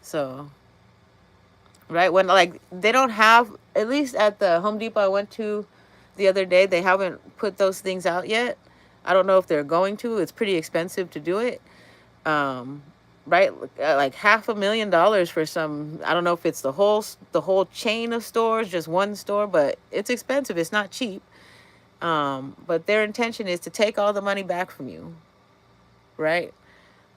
So, right, when like they don't have, at least at the Home Depot I went to the other day, they haven't put those things out yet. I don't know if they're going to. It's pretty expensive to do it. Right, like $500,000 for some, I don't know if it's the whole chain of stores, just one store, but it's expensive. It's not cheap. But their intention is to take all the money back from you, right?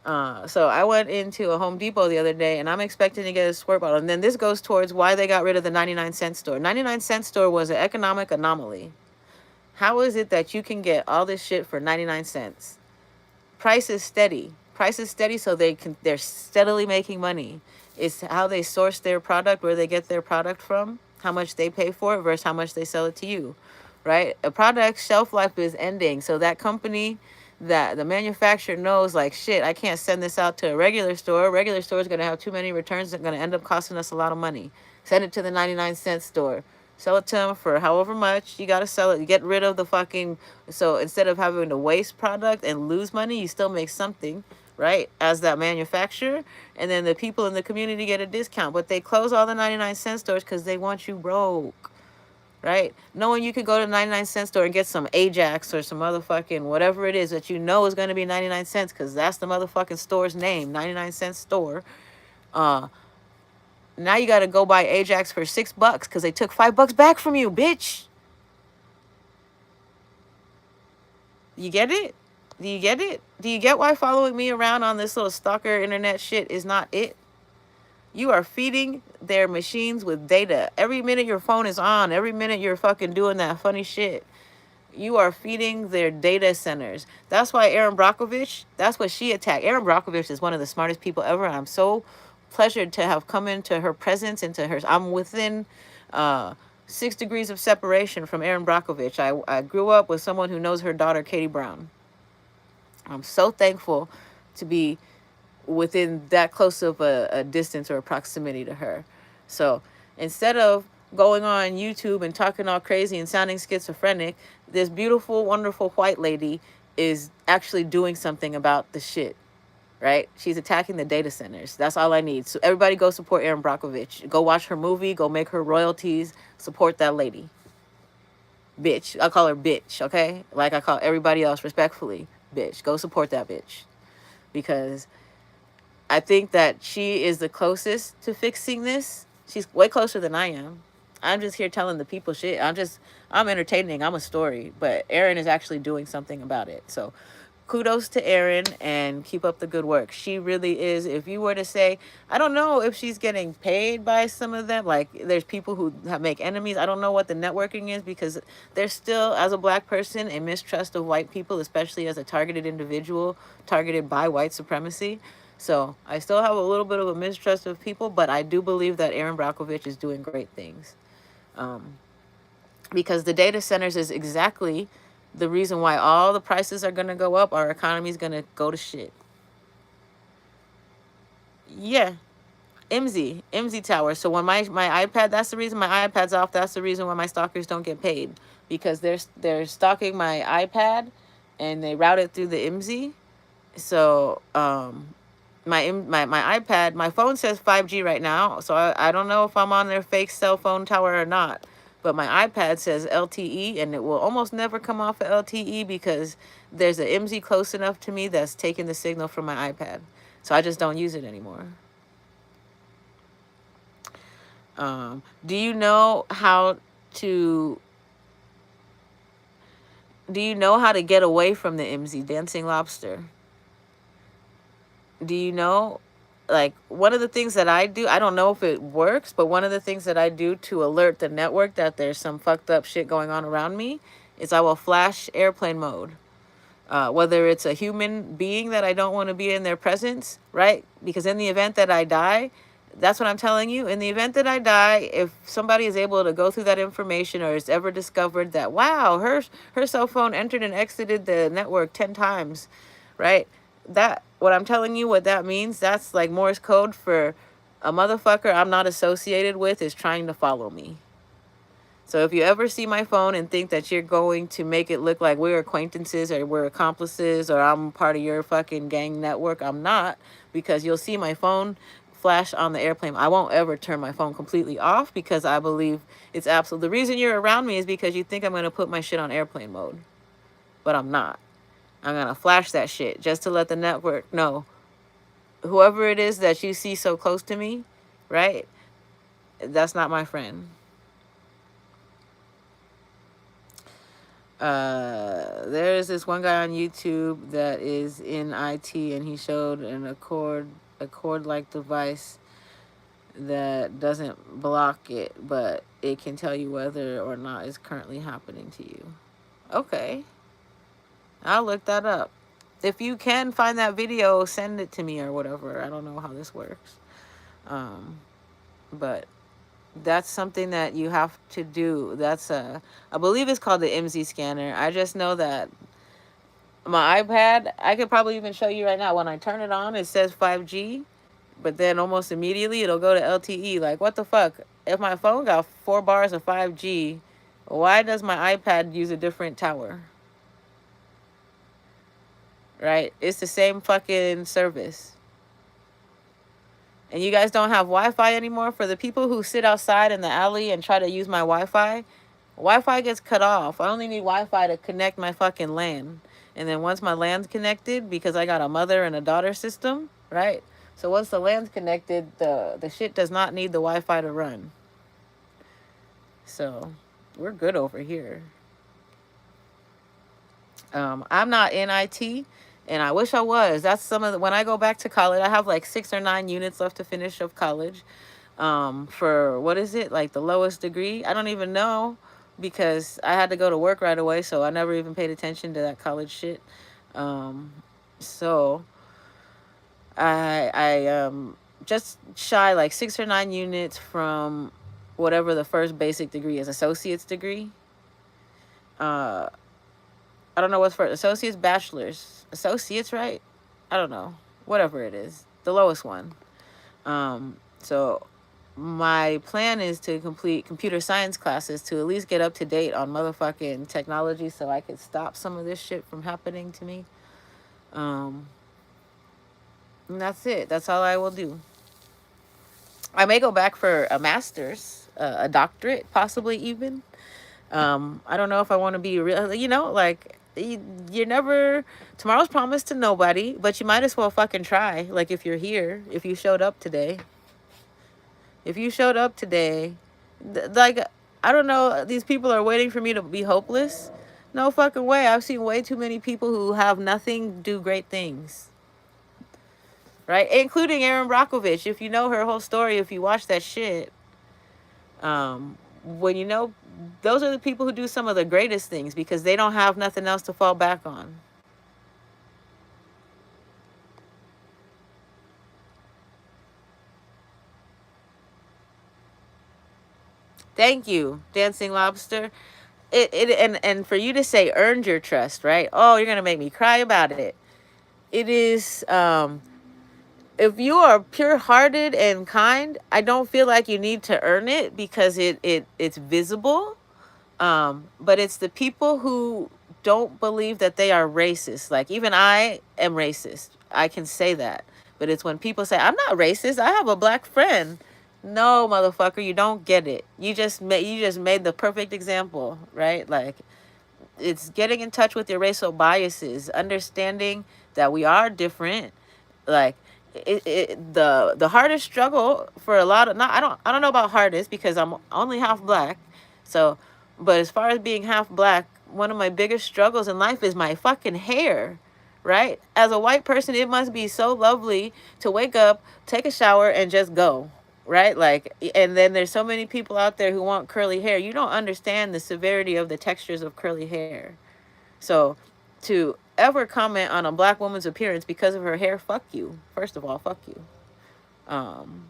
So I went into a Home Depot the other day and I'm expecting to get a squirt bottle, and then this goes towards why they got rid of the 99-cent store. 99-cent store was an economic anomaly. How is it that you can get all this shit for 99 cents? Price is steady. Price is steady, so they're steadily making money. It's how they source their product, where they get their product from, how much they pay for it versus how much they sell it to you, right? A product's shelf life is ending, so that company, that the manufacturer knows, like, shit, I can't send this out to a regular store. A regular store is going to have too many returns. It's going to end up costing us a lot of money. Send it to the 99-cent store. Sell it to them for however much you got to sell it. You get rid of the fucking, so instead of having to waste product and lose money, you still make something, right, as that manufacturer. And then the people in the community get a discount. But they close all the 99-cent stores because they want you broke, right? Knowing you could go to the 99-cent store and get some Ajax or some motherfucking whatever it is that you know is going to be 99 cents because that's the motherfucking store's name, 99-cent store. Now you got to go buy Ajax for $6 because they took $5 back from you, bitch. You get it? Do you get it? Do you get why following me around on this little stalker internet shit is not it? You are feeding their machines with data. Every minute your phone is on, every minute you're fucking doing that funny shit, you are feeding their data centers. That's why Erin Brockovich, that's what she attacked. Erin Brockovich is one of the smartest people ever. And I'm so pleasured to have come into her presence, into her. I'm within 6 degrees of separation from Erin Brockovich. I grew up with someone who knows her daughter, Katie Brown. I'm so thankful to be within that close of a distance or a proximity to her. So instead of going on YouTube and talking all crazy and sounding schizophrenic, this beautiful, wonderful white lady is actually doing something about the shit, right? She's attacking the data centers. That's all I need. So everybody go support Erin Brockovich. Go watch her movie. Go make her royalties. Support that lady. Bitch. I call her bitch, okay? Like I call everybody else respectfully. Bitch. Go support that bitch. Because I think that she is the closest to fixing this. She's way closer than I am. I'm just here telling the people shit. I'm entertaining. I'm a story. But Erin is actually doing something about it. So kudos to Erin and keep up the good work. She really is. If you were to say, I don't know if she's getting paid by some of them. Like there's people who make enemies. I don't know what the networking is because there's still, as a black person, a mistrust of white people, especially as a targeted individual targeted by white supremacy. So I still have a little bit of a mistrust of people, but I do believe that Erin Brockovich is doing great things. Because the data centers is exactly the reason why all the prices are going to go up. Our economy is going to go to shit. Yeah. MZ Tower. So when my iPad, that's the reason my iPad's off. That's the reason why my stalkers don't get paid. Because they're stalking my iPad and they route it through the MZ. So, my iPad, my phone says 5G right now, so I don't know if I'm on their fake cell phone tower or not. But my iPad says LTE, and it will almost never come off of LTE because there's an IMSI close enough to me that's taking the signal from my iPad. So I just don't use it anymore. Do you know how to get away from the IMSI, Dancing Lobster? Do you know, like, one of the things that I do, I don't know if it works, but one of the things that I do to alert the network that there's some fucked up shit going on around me is I will flash airplane mode. Whether it's a human being that I don't want to be in their presence, right? Because in the event that I die, that's what I'm telling you. In the event that I die, if somebody is able to go through that information or is ever discovered that, wow, her cell phone entered and exited the network 10 times, right? That, what I'm telling you, what that means, that's like Morse code for a motherfucker I'm not associated with is trying to follow me. So if you ever see my phone and think that you're going to make it look like we're acquaintances or we're accomplices or I'm part of your fucking gang network, I'm not, because you'll see my phone flash on the airplane. I won't ever turn my phone completely off because I believe it's absolute. The reason you're around me is because you think I'm going to put my shit on airplane mode, but I'm not. I'm going to flash that shit just to let the network know. Whoever it is that you see so close to me, right? That's not my friend. There's this one guy on YouTube that is in IT, and he showed a cord like device that doesn't block it, but it can tell you whether or not it's currently happening to you. Okay, I'll look that up. If you can find that video, send it to me or whatever. I don't know how this works, but that's something that you have to do. That's I believe it's called the IMSI scanner. I just know that my iPad, I could probably even show you right now. When I turn it on, it says 5G, but then almost immediately it'll go to LTE. Like, what the fuck? If my phone got 4 bars of 5G, why does my iPad use a different tower? Right? It's the same fucking service. And you guys don't have Wi-Fi anymore? For the people who sit outside in the alley and try to use my Wi-Fi gets cut off. I only need Wi-Fi to connect my fucking LAN. And then once my LAN's connected, because I got a mother and a daughter system, right? So once the LAN's connected, the shit does not need the Wi-Fi to run. So we're good over here. I'm not in IT, and I wish I was. That's some of the, when I go back to college, I have like 6 or 9 units left to finish of college. For what is it, like the lowest degree? I don't even know, because I had to go to work right away, so I never even paid attention to that college shit. So I just shy like 6 or 9 units from whatever the first basic degree is, associate's degree. I don't know what's first, associate's, bachelor's, associates, right? I don't know, whatever it is, the lowest one. So my plan is to complete computer science classes to at least get up to date on motherfucking technology so I could stop some of this shit from happening to me. And that's it. That's all I will do. I may go back for a master's, a doctorate, possibly even. I don't know if I want to be real, like, you're never, tomorrow's promised to nobody, but you might as well fucking try. Like, if you're here, if you showed up today, like, I don't know, these people are waiting for me to be hopeless. No fucking way. I've seen way too many people who have nothing do great things. Right? Including Erin Brockovich. If you know her whole story, if you watch that shit, when you know, those are the people who do some of the greatest things because they don't have nothing else to fall back on. Thank you, Dancing Lobster. And for you to say earned your trust, right? Oh, you're gonna make me cry about it. It is, if you are pure-hearted and kind, I don't feel like you need to earn it because it's visible. But it's the people who don't believe that they are racist. Like, even I am racist. I can say that. But it's when people say, I'm not racist, I have a black friend. No, motherfucker, you don't get it. You just made the perfect example, right? Like, it's getting in touch with your racial biases, understanding that we are different. Like, the hardest struggle for a lot of, not, I don't know about hardest because I'm only half black. So, but as far as being half black, one of my biggest struggles in life is my fucking hair. Right? As a white person, it must be so lovely to wake up, take a shower, and just go. Right? Like, and then there's so many people out there who want curly hair. You don't understand the severity of the textures of curly hair. So, to ever comment on a black woman's appearance because of her hair, fuck you. First of all, fuck you. Um,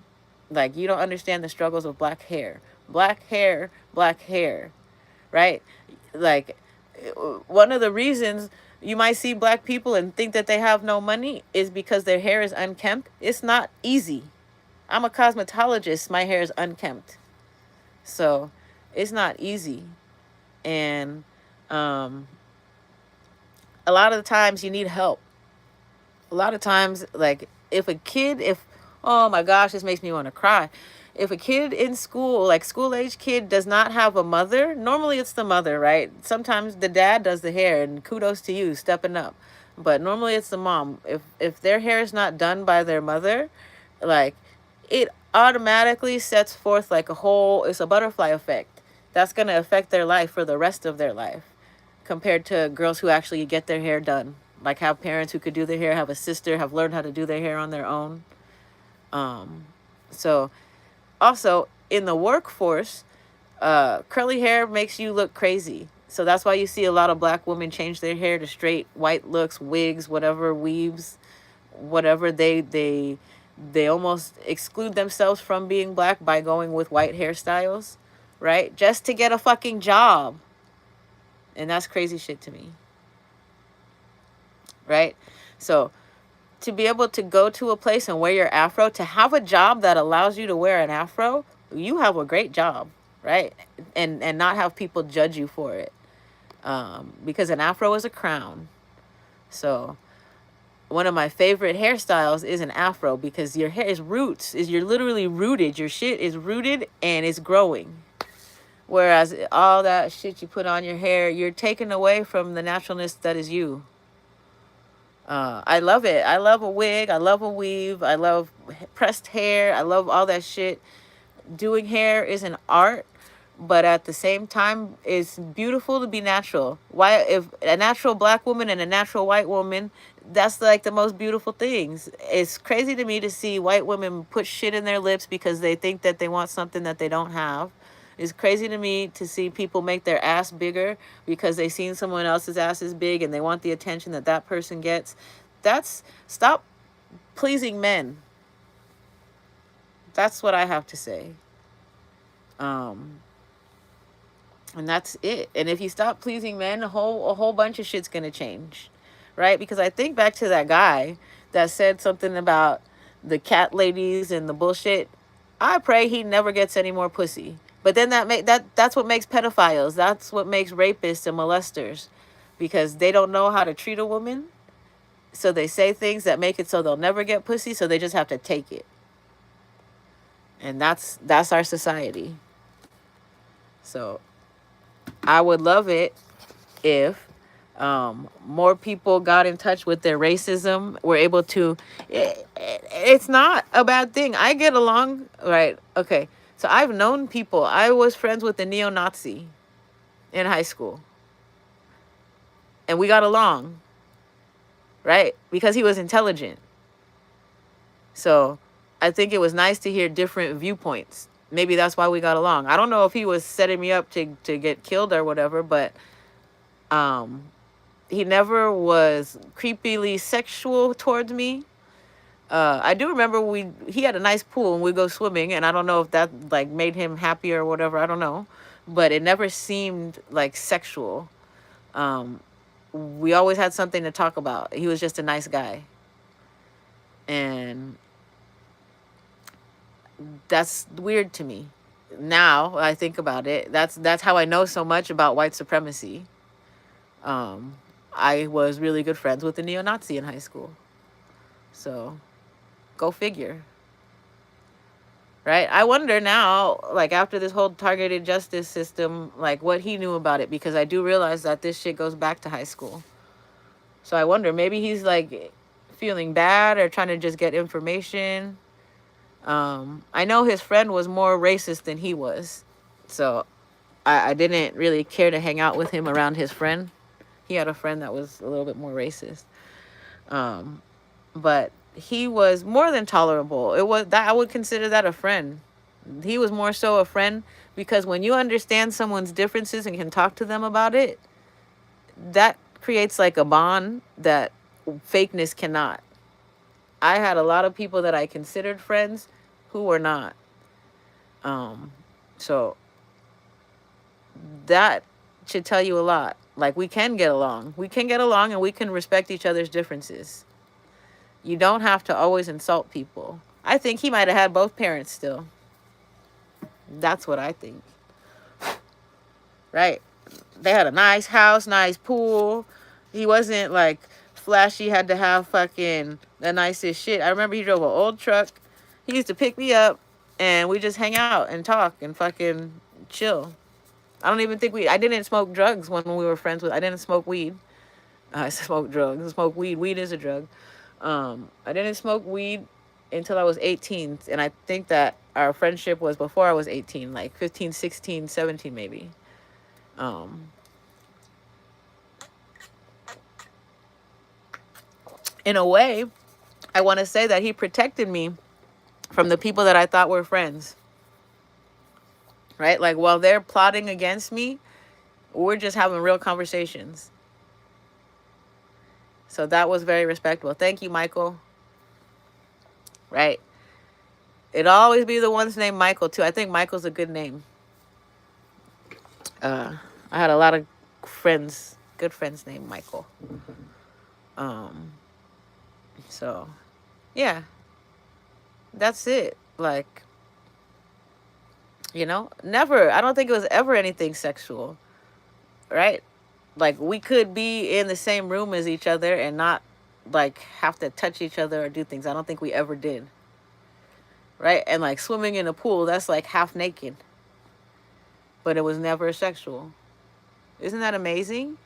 like, you don't understand the struggles of black hair. Black hair, right? Like, one of the reasons you might see black people and think that they have no money is because their hair is unkempt. It's not easy. I'm a cosmetologist. My hair is unkempt. So, it's not easy. And, a lot of the times you need help. A lot of times, like, if oh my gosh, this makes me want to cry. If a kid in school, like school age kid, does not have a mother, normally it's the mother, right? Sometimes the dad does the hair, and kudos to you stepping up. But normally it's the mom. If their hair is not done by their mother, like, it automatically sets forth like a whole, it's a butterfly effect. That's going to affect their life for the rest of their life, compared to girls who actually get their hair done. Like, have parents who could do their hair, have a sister, have learned how to do their hair on their own. Um, so also in the workforce, curly hair makes you look crazy. So that's why you see a lot of black women change their hair to straight white looks, wigs, whatever, weaves, whatever. They almost exclude themselves from being black by going with white hairstyles, right? Just to get a fucking job. And that's crazy shit to me. Right? So, to be able to go to a place and wear your afro, to have a job that allows you to wear an afro, you have a great job, right? And not have people judge you for it. Because an afro is a crown. So, one of my favorite hairstyles is an afro, because your hair is roots, is you're literally rooted. Your shit is rooted and it's growing. Whereas all that shit you put on your hair, you're taken away from the naturalness that is you. I love it. I love a wig. I love a weave. I love pressed hair. I love all that shit. Doing hair is an art, but at the same time, it's beautiful to be natural. Why, if a natural black woman and a natural white woman, that's like the most beautiful things. It's crazy to me to see white women put shit in their lips because they think that they want something that they don't have. It's crazy to me to see people make their ass bigger because they seen someone else's ass is big and they want the attention that that person gets. That's, stop pleasing men. That's what I have to say. And that's it. And if you stop pleasing men, a whole bunch of shit's gonna change, right? Because I think back to that guy that said something about the cat ladies and the bullshit. I pray he never gets any more pussy. But then that's what makes pedophiles. That's what makes rapists and molesters, because they don't know how to treat a woman. So they say things that make it so they'll never get pussy. So they just have to take it. And that's our society. So I would love it if more people got in touch with their racism, were able to, it's not a bad thing. I get along, right? Okay. So I've known people, I was friends with a neo-Nazi in high school. And we got along, right? Because he was intelligent. So I think it was nice to hear different viewpoints. Maybe that's why we got along. I don't know if he was setting me up to get killed or whatever, but he never was creepily sexual towards me. I do remember he had a nice pool and we'd go swimming, and I don't know if that like made him happy or whatever. I don't know, but it never seemed like sexual. We always had something to talk about. He was just a nice guy, and that's weird to me. Now I think about it. That's how I know so much about white supremacy. I was really good friends with a neo-Nazi in high school, so go figure. right? I wonder now, like after this whole targeted justice system, like what he knew about it, because I do realize that this shit goes back to high school. So I wonder, maybe he's like feeling bad or trying to just get information. I know his friend was more racist than he was, so I didn't really care to hang out with him around his friend. He had a friend that was a little bit more racist. Um, but he was more than tolerable. It was that I would consider that a friend. He was more so a friend because when you understand someone's differences and can talk to them about it, that creates like a bond that fakeness cannot. I had a lot of people that I considered friends who were not. Um, so that should tell you a lot. Like we can get along. We can get along and we can respect each other's differences. You don't have to always insult people. I think he might have had both parents still. That's what I think. Right? They had a nice house, nice pool. He wasn't like flashy, had to have fucking the nicest shit. I remember he drove an old truck. He used to pick me up and we just hang out and talk and fucking chill. I don't even think I didn't smoke drugs when we were friends with, I didn't smoke weed. I smoked drugs. I smoke weed. Weed is a drug. I didn't smoke weed until I was 18. And I think that our friendship was before I was 18, like 15, 16, 17 maybe. In a way, I want to say that he protected me from the people that I thought were friends. Right? Like while they're plotting against me, we're just having real conversations. So that was very respectable. Thank you, Michael. Right? It'll always be the ones named Michael, too. I think Michael's a good name. I had a lot of friends, good friends named Michael. So, yeah. That's it. Like, never. I don't think it was ever anything sexual. Right? Like, we could be in the same room as each other and not, like, have to touch each other or do things. I don't think we ever did. Right? And, like, swimming in a pool, that's, like, half naked. But it was never sexual. Isn't that amazing?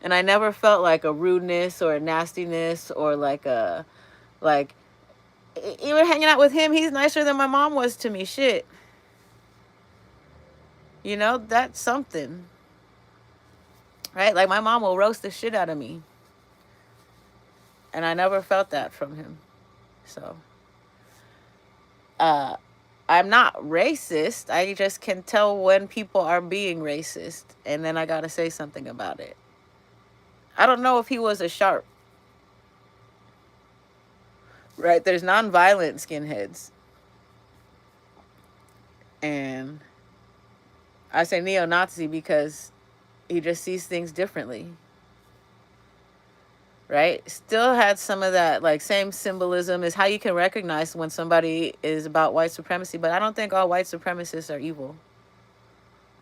And I never felt like a rudeness or a nastiness or like even hanging out with him, he's nicer than my mom was to me. Shit. That's something. Right? Like my mom will roast the shit out of me. And I never felt that from him. So, I'm not racist. I just can tell when people are being racist. And then I got to say something about it. I don't know if he was a sharp. Right? There's non-violent skinheads. And I say neo-Nazi because he just sees things differently. Right? Still had some of that, like, same symbolism is how you can recognize when somebody is about white supremacy. But I don't think all white supremacists are evil.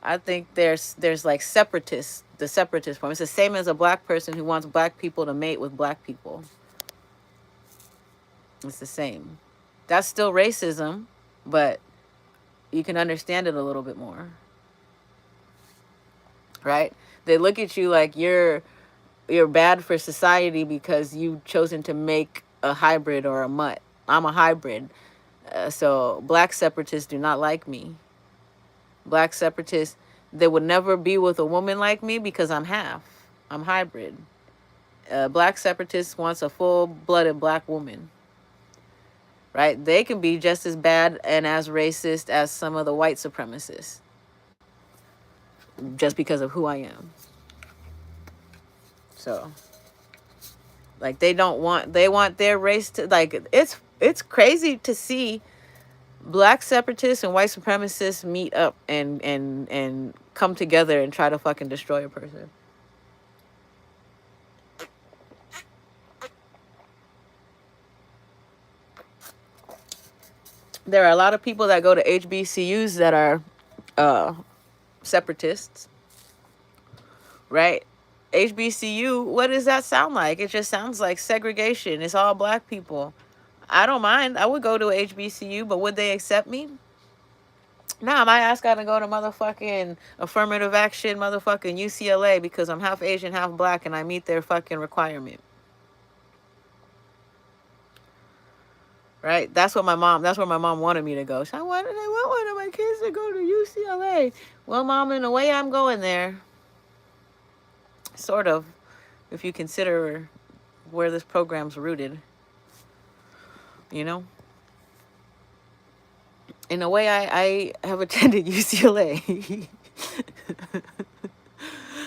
I think there's like separatists, the separatist form. It's the same as a black person who wants black people to mate with black people. It's the same. That's still racism, but you can understand it a little bit more. Right? They look at you like you're bad for society because you've chosen to make a hybrid or a mutt. I'm a hybrid. So black separatists do not like me. Black separatists, they would never be with a woman like me because I'm half. I'm hybrid. Black separatists wants a full-blooded black woman. Right? They can be just as bad and as racist as some of the white supremacists. Just because of who I am. So, like, they want their race to, like, it's crazy to see black separatists and white supremacists meet up and come together and try to fucking destroy a person. There are a lot of people that go to HBCUs that are separatists, right? HBCU, what does that sound like? It just sounds like segregation. It's all black people. I don't mind. I would go to HBCU, but would they accept me? Nah, my ass gotta go to motherfucking affirmative action, motherfucking UCLA because I'm half Asian, half black, and I meet their fucking requirement. Right? That's where my mom wanted me to go. So I want one of my kids to go to UCLA. Well, mom, in a way, I'm going there. Sort of, if you consider where this program's rooted. You know? In a way, I have attended UCLA.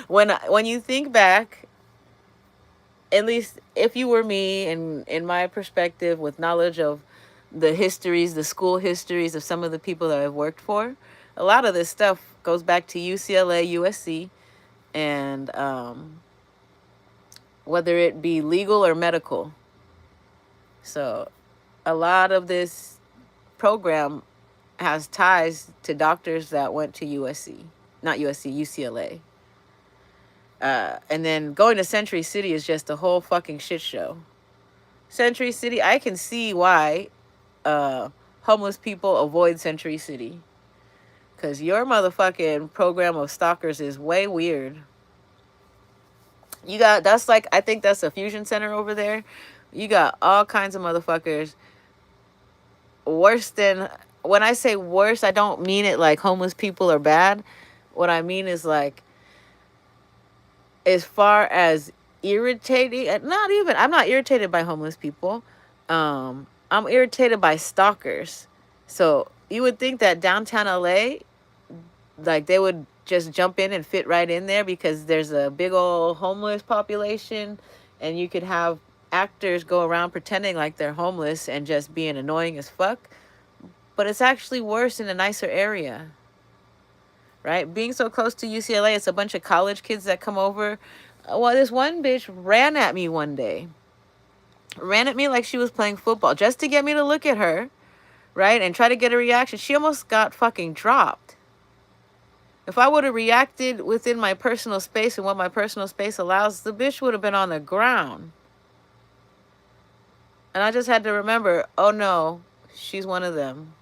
When you think back, at least if you were me and in my perspective with knowledge of the histories, the school histories of some of the people that I've worked for, a lot of this stuff goes back to UCLA, USC, and whether it be legal or medical. So a lot of this program has ties to doctors that went to USC, not USC, UCLA. And then going to Century City is just a whole fucking shit show. Century City, I can see why homeless people avoid Century City. Because your motherfucking program of stalkers is way weird. That's like, I think that's a fusion center over there. You got all kinds of motherfuckers. Worse than, when I say worse, I don't mean it like homeless people are bad. What I mean is like, as far as irritating, I'm not irritated by homeless people. I'm irritated by stalkers. So you would think that downtown LA, like they would just jump in and fit right in there because there's a big old homeless population, and you could have actors go around pretending like they're homeless and just being annoying as fuck. But it's actually worse in a nicer area. Right? Being so close to UCLA, it's a bunch of college kids that come over. Well, this one bitch ran at me one day. Ran at me like she was playing football just to get me to look at her, right? And try to get a reaction. She almost got fucking dropped. If I would have reacted within my personal space and what my personal space allows, the bitch would have been on the ground. And I just had to remember, oh no, she's one of them.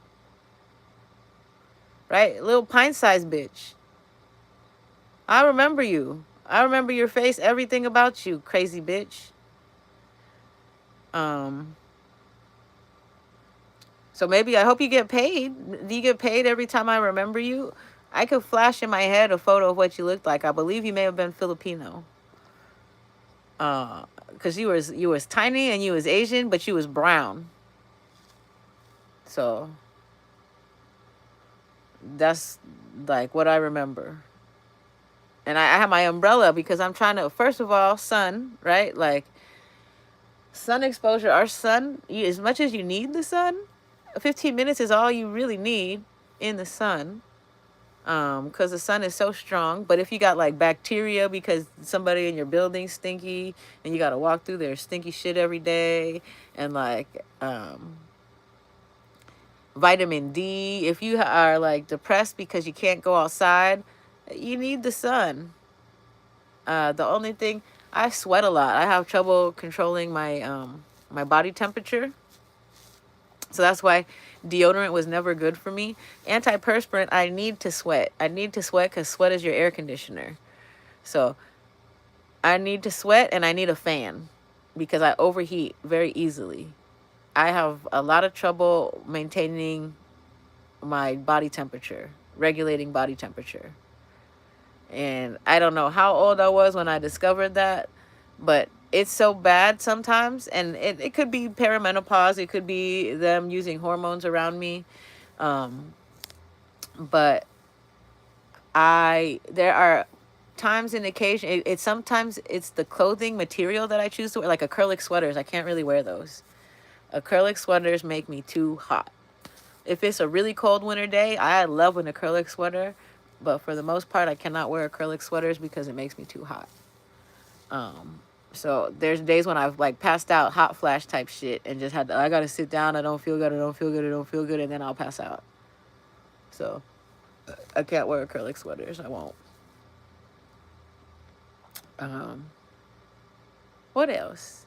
Right? Little pint-sized bitch. I remember you. I remember your face, everything about you, crazy bitch. So maybe I hope you get paid. Do you get paid every time I remember you? I could flash in my head a photo of what you looked like. I believe you may have been Filipino. Because you was tiny and you was Asian, but you was brown. So that's like what I remember. And I have my umbrella because I'm trying to, first of all, sun, right? Like sun exposure, our sun, as much as you need the sun, 15 minutes is all you really need in the sun. Because the sun is so strong. But if you got like bacteria because somebody in your building stinky and you got to walk through their stinky shit every day, and like vitamin D, if you are like depressed because you can't go outside, you need the sun. The only thing, I sweat a lot. I have trouble controlling my body temperature. So that's why deodorant was never good for me. Antiperspirant, I need to sweat. I need to sweat because sweat is your air conditioner. So I need to sweat and I need a fan because I overheat very easily. I have a lot of trouble maintaining my body temperature, regulating body temperature. And I don't know how old I was when I discovered that, but it's so bad sometimes. And it could be perimenopause. It could be them using hormones around me. But there are times and occasion, it's sometimes it's the clothing material that I choose to wear, like acrylic sweaters. I can't really wear those. Acrylic sweaters make me too hot. If it's a really cold winter day, I love an acrylic sweater. But for the most part, I cannot wear acrylic sweaters because it makes me too hot. So there's days when I've like passed out, hot flash type shit, and just I gotta sit down. I don't feel good. I don't feel good. I don't feel good, and then I'll pass out. So I can't wear acrylic sweaters. I won't. What else?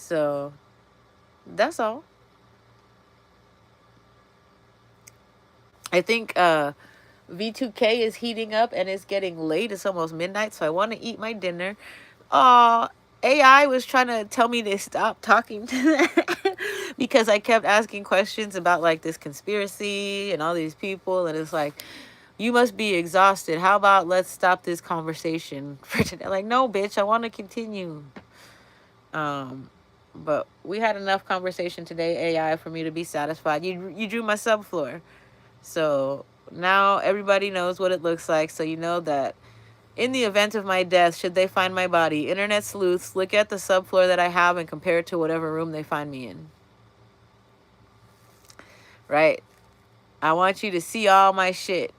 So that's all. I think V2K is heating up and it's getting late. It's almost midnight, so I want to eat my dinner. AI was trying to tell me to stop talking to them because I kept asking questions about like this conspiracy and all these people, and it's like, you must be exhausted. How about let's stop this conversation for today? Like, no, bitch, I want to continue. But we had enough conversation today, AI, for me to be satisfied. You drew my subfloor. So now everybody knows what it looks like. So you know that in the event of my death, should they find my body, internet sleuths look at the subfloor that I have and compare it to whatever room they find me in. Right? I want you to see all my shit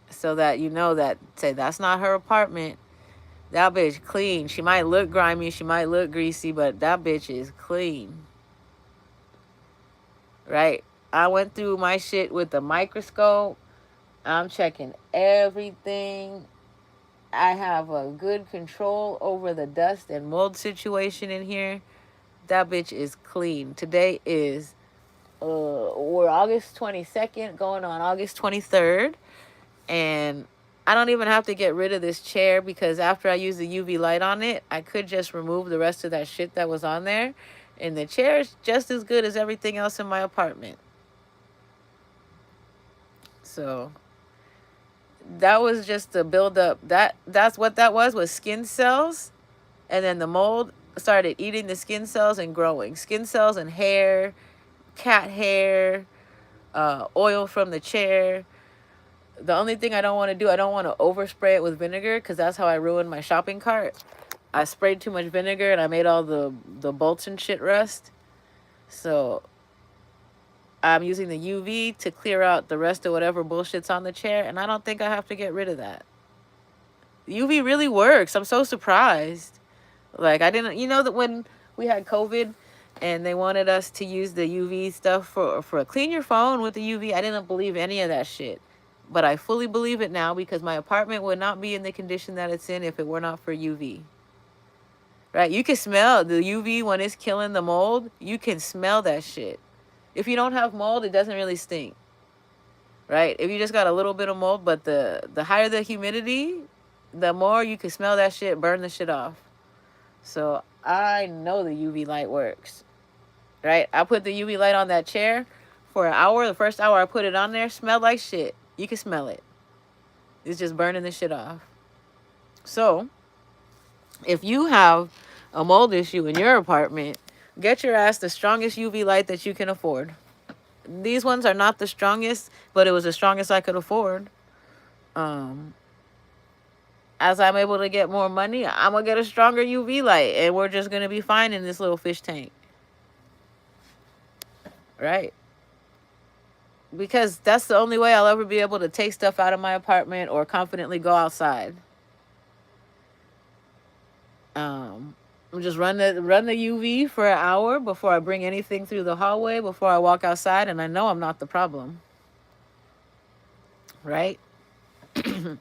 so that you know that, say, that's not her apartment. That bitch clean. She might look grimy, she might look greasy, but that bitch is clean. Right? I went through my shit with a microscope. I'm checking everything. I have a good control over the dust and mold situation in here. That bitch is clean. Today is we're August 22nd going on August 23rd, and I don't even have to get rid of this chair because after I use the UV light on it, I could just remove the rest of that shit that was on there, and the chair is just as good as everything else in my apartment. So that was just a build up. That's what that was skin cells, and then the mold started eating the skin cells and growing skin cells and hair, cat hair, oil from the chair. The only thing I don't want to do, I don't want to overspray it with vinegar because that's how I ruined my shopping cart. I sprayed too much vinegar and I made all the bolts and shit rust. So I'm using the UV to clear out the rest of whatever bullshit's on the chair, and I don't think I have to get rid of that. UV really works. I'm so surprised. Like, I didn't, you know, that when we had COVID and they wanted us to use the UV stuff for clean your phone with the UV, I didn't believe any of that shit. But I fully believe it now because my apartment would not be in the condition that it's in if it were not for UV. Right? You can smell the UV when it's killing the mold. You can smell that shit. If you don't have mold, it doesn't really stink. Right? If you just got a little bit of mold, but the higher the humidity, the more you can smell that shit, burn the shit off. So I know the UV light works. Right? I put the UV light on that chair for an hour. The first hour I put it on there, smelled like shit. You can smell it. It's just burning the shit off. So if you have a mold issue in your apartment, get your ass the strongest UV light that you can afford. These ones are not the strongest, but it was the strongest I could afford. As I'm able to get more money, I'm going to get a stronger UV light, and we're just going to be fine in this little fish tank. Right? Because that's the only way I'll ever be able to take stuff out of my apartment or confidently go outside. Just run the UV for an hour before I bring anything through the hallway, before I walk outside, and I know I'm not the problem. Right? You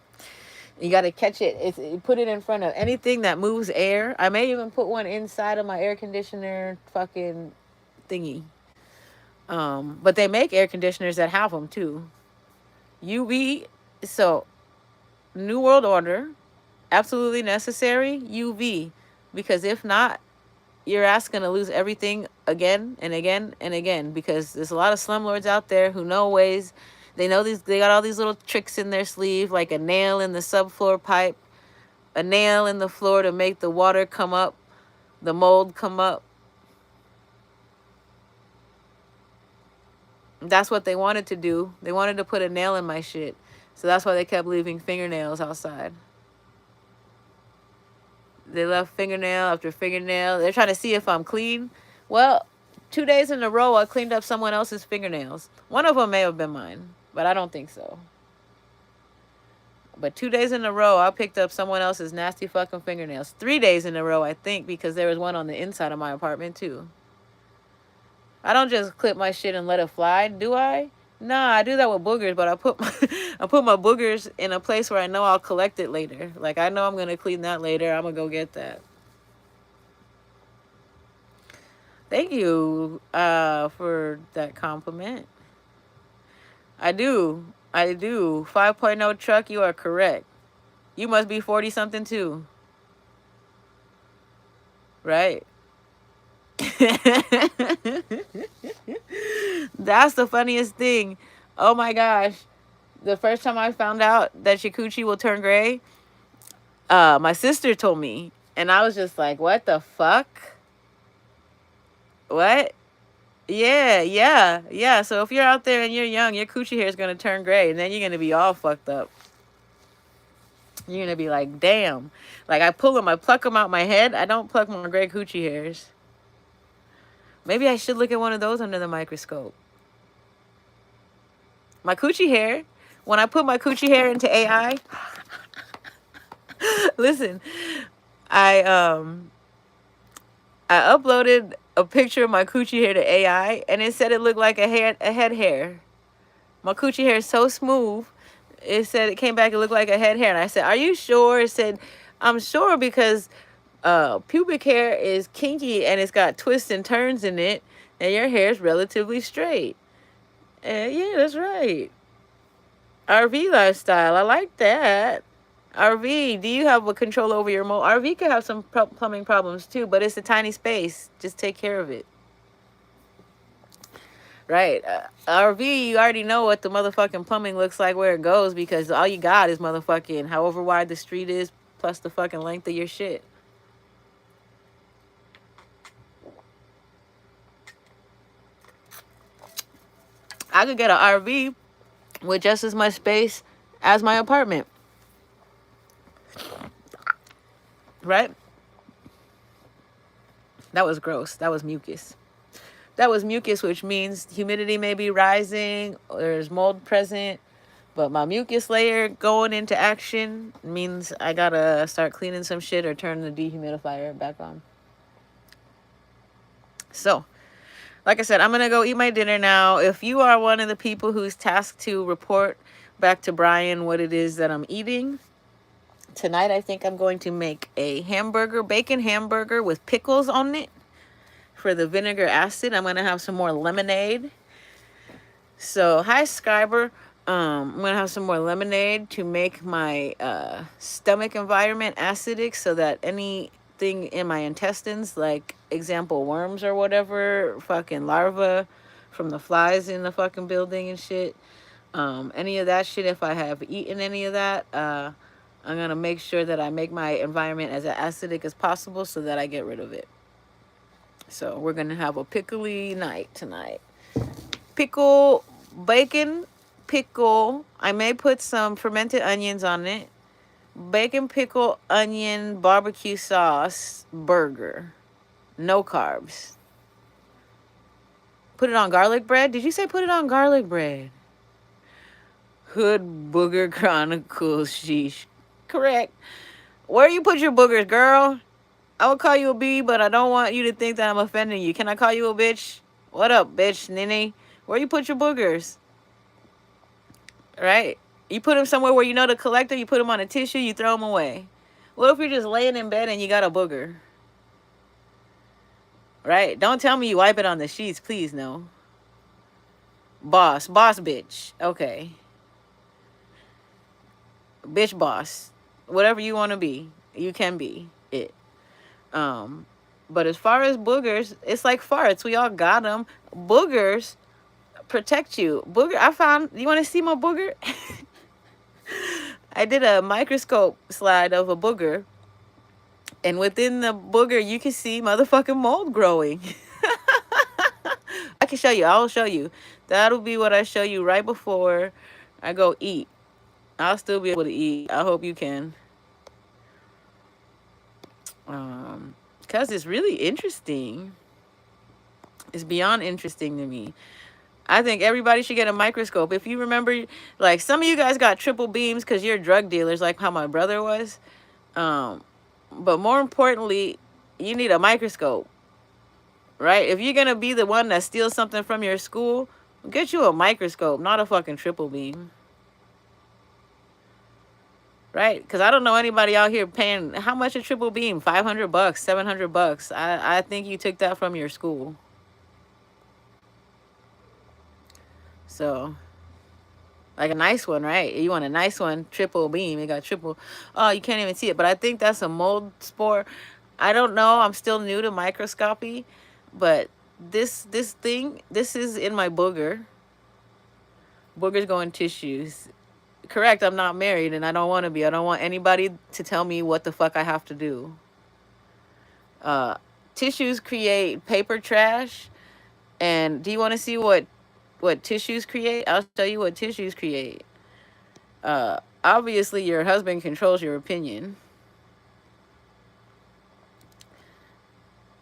got to catch it. You put it in front of anything that moves air. I may even put one inside of my air conditioner fucking thingy. But they make air conditioners that have them too. UV, so New World Order, absolutely necessary, UV. Because if not, your ass gonna lose everything again and again and again. Because there's a lot of slumlords out there who know ways. They know these. They got all these little tricks in their sleeve, like a nail in the subfloor pipe, a nail in the floor to make the water come up, the mold come up. That's what they wanted to do. They wanted to put a nail in my shit. So that's why they kept leaving fingernails outside. They left fingernail after fingernail. They're trying to see if I'm clean. Well, 2 days in a row, I cleaned up someone else's fingernails. One of them may have been mine, but I don't think so. But 2 days in a row, I picked up someone else's nasty fucking fingernails. 3 days in a row, I think, because there was one on the inside of my apartment, too. I don't just clip my shit and let it fly, do I? Nah, I do that with boogers, but I put my boogers in a place where I know I'll collect it later. Like, I know I'm going to clean that later. I'm going to go get that. Thank you for that compliment. I do. I do. 5.0 truck, you are correct. You must be 40 something too. Right? That's the funniest thing. Oh my gosh. The first time I found out that your coochie will turn gray, my sister told me. And I was just like, what the fuck? What? Yeah, yeah, yeah. So if you're out there and you're young, your coochie hair is going to turn gray. And then you're going to be all fucked up. You're going to be like, damn. Like, I pluck them out my head. I don't pluck my gray coochie hairs. Maybe I should look at one of those under the microscope. My coochie hair, when I put my coochie hair into AI, listen, I I uploaded a picture of my coochie hair to AI, and it said it looked like a head hair. My coochie hair is so smooth. It said it came back, it looked like a head hair. And I said, are you sure? It said, I'm sure because pubic hair is kinky and it's got twists and turns in it, and your hair is relatively straight. And yeah, that's right. RV lifestyle. I like that. RV, do you have a control over your mold? RV could have some plumbing problems too, but it's a tiny space. Just take care of it. Right. RV, you already know what the motherfucking plumbing looks like, where it goes, because all you got is motherfucking however wide the street is, plus the fucking length of your shit. I could get an RV with just as much space as my apartment. Right? That was gross. That was mucus. That was mucus, which means humidity may be rising, there's mold present, but my mucus layer going into action means I gotta start cleaning some shit or turn the dehumidifier back on. So, like I said, I'm gonna go eat my dinner now. If you are one of the people who's tasked to report back to Brian what it is that I'm eating, tonight I think I'm going to make a bacon hamburger with pickles on it. For the vinegar acid, I'm gonna have some more lemonade. So hi Skyber, I'm gonna have some more lemonade to make my stomach environment acidic, so that anything in my intestines, like example worms or whatever, fucking larvae from the flies in the fucking building and shit, any of that shit, if I have eaten any of that, I'm gonna make sure that I make my environment as acidic as possible so that I get rid of it. So we're gonna have a pickly night tonight. Pickle, bacon, pickle. I may put some fermented onions on it. Bacon, pickle, onion, barbecue sauce, burger. No carbs. Put it on garlic bread? Did you say put it on garlic bread? Hood Booger Chronicles, sheesh. Correct. Where you put your boogers, girl? I would call you a B, but I don't want you to think that I'm offending you. Can I call you a bitch? What up, bitch, Nene? Where you put your boogers? Right? You put them somewhere where you know to collect them. You put them on a tissue. You throw them away. What if you're just laying in bed and you got a booger? Right? Don't tell me you wipe it on the sheets. Please, no. Boss bitch. Okay. Bitch boss. Whatever you want to be, you can be it. But as far as boogers, it's like farts. We all got them. Boogers protect you. Booger, I found, you want to see my booger? I did a microscope slide of a booger, and within the booger, you can see motherfucking mold growing. I can show you. I'll show you. That'll be what I show you right before I go eat. I'll still be able to eat. I hope you can. Because it's really interesting. It's beyond interesting to me. I think everybody should get a microscope. If you remember, like, some of you guys got triple beams because you're drug dealers, like how my brother was. But more importantly, you need a microscope, right? If you're going to be the one that steals something from your school, get you a microscope, not a fucking triple beam. right? Because I don't know anybody out here paying how much a triple beam, $500, $700. I think you took that from your school. So like a nice one, right? You want a nice one, triple beam. It got triple. Oh, you can't even see it, but I think that's a mold spore. I don't know. I'm still new to microscopy, but this thing, this is in my booger. Boogers go in tissues. Correct. I'm not married, and I don't want to be. I don't want anybody to tell me what the fuck I have to do. Uh, Tissues create paper trash, and do you want to see what tissues create? I'll tell you what tissues create. Obviously, your husband controls your opinion.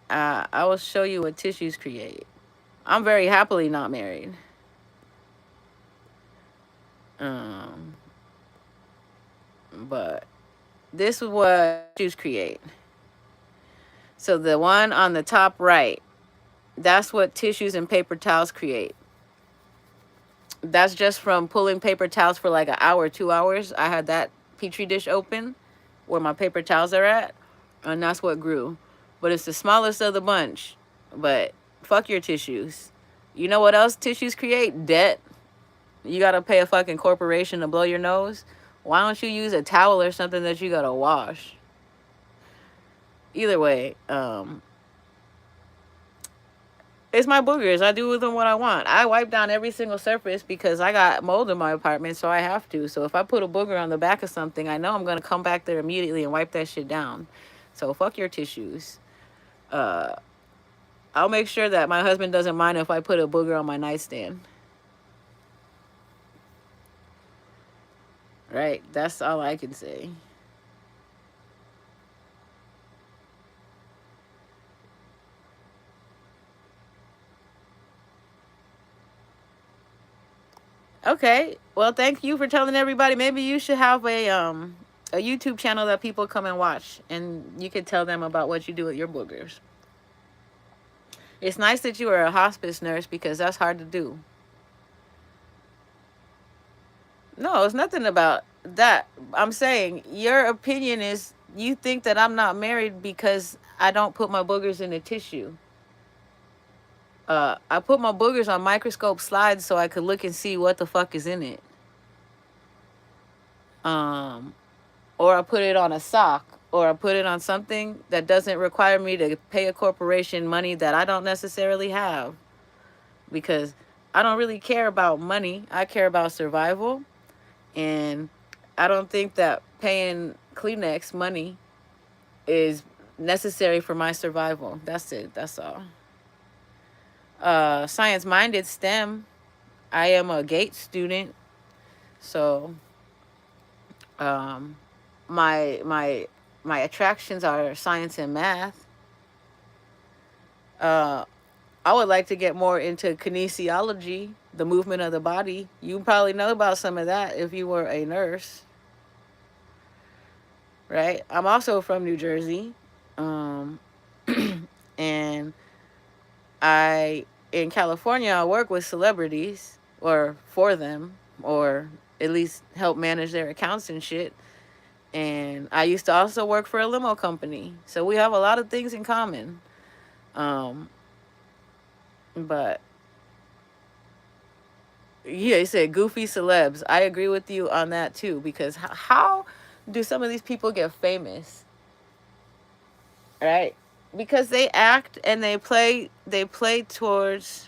I will show you what tissues create. I'm very happily not married. Um, but this is what tissues create. So the one on the top right, that's what tissues and paper towels create. That's just from pulling paper towels for like an hour, 2 hours. I had that petri dish open where my paper towels are at, and that's what grew. But it's the smallest of the bunch. But fuck your tissues. You know what else tissues create? Debt. You gotta pay a fucking corporation to blow your nose. Why don't you use a towel or something that you gotta wash? Either way, it's my boogers. I do with them what I want. I wipe down every single surface because I got mold in my apartment, so I have to. So if I put a booger on the back of something, I know I'm gonna come back there immediately and wipe that shit down. So fuck your tissues. Uh, I'll make sure that my husband doesn't mind if I put a booger on my nightstand. Right? That's all I can say. Okay. Well, thank you for telling everybody. Maybe you should have a YouTube channel that people come and watch, and you could tell them about what you do with your boogers. It's nice that you are a hospice nurse because that's hard to do. No, it's nothing about that. I'm saying your opinion is you think that I'm not married because I don't put my boogers in a tissue. I put my boogers on microscope slides so I could look and see what the fuck is in it. Um, or I put it on a sock, or I put it on something that doesn't require me to pay a corporation money that I don't necessarily have. Because I don't really care about money. I care about survival. And I don't think that paying Kleenex money is necessary for my survival. That's it. That's all. Science minded STEM. I am a GATE student. So um, my my my attractions are science and math. Uh, I would like to get more into kinesiology, the movement of the body. You probably know about some of that if you were a nurse, right? I'm also from New Jersey, um, and I in California I work with celebrities or for them, or at least help manage their accounts and shit. And I used to also work for a limo company, so we have a lot of things in common. Um, but yeah, you said goofy celebs. I agree with you on that too, because how do some of these people get famous? Right? Because they act and they play towards.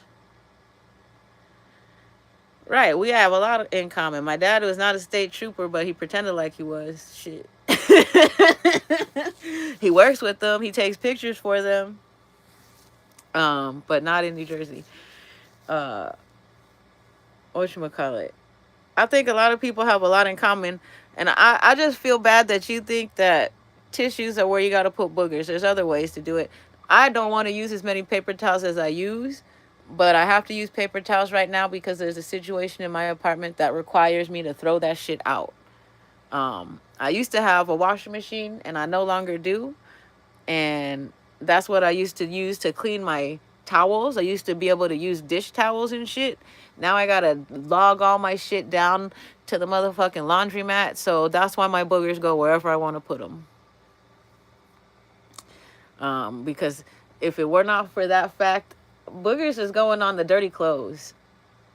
Right, we have a lot in common. My dad was not a state trooper, but he pretended like he was. Shit. He works with them. He takes pictures for them. But not in New Jersey. Uh, whatchamacallit? I think a lot of people have a lot in common, and I just feel bad that you think that tissues are where you got to put boogers. There's other ways to do it. I don't want to use as many paper towels as I use, but I have to use paper towels right now because there's a situation in my apartment that requires me to throw that shit out. I used to have a washing machine, and I no longer do, and that's what I used to use to clean my towels. I used to be able to use dish towels and shit. Now I gotta log all my shit down to the motherfucking laundromat. So that's why my boogers go wherever I want to put them. Because if it were not for that fact, boogers is going on the dirty clothes.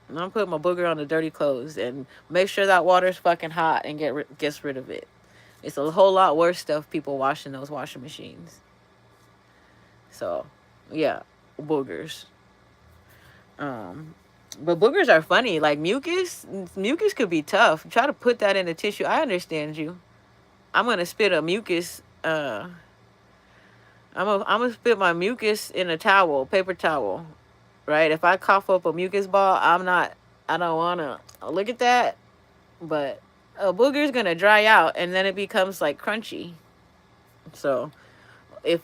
And I'm putting my booger on the dirty clothes and make sure that water's fucking hot and gets rid of it. It's a whole lot worse stuff people wash in those washing machines. So, yeah, boogers. But boogers are funny. Like mucus could be tough. Try to put that in a tissue. I understand you. I'm gonna spit a mucus. I'm gonna spit my mucus in a towel, paper towel, right? If I cough up a mucus ball, I don't wanna look at that. But a booger's gonna dry out and then it becomes like crunchy. So if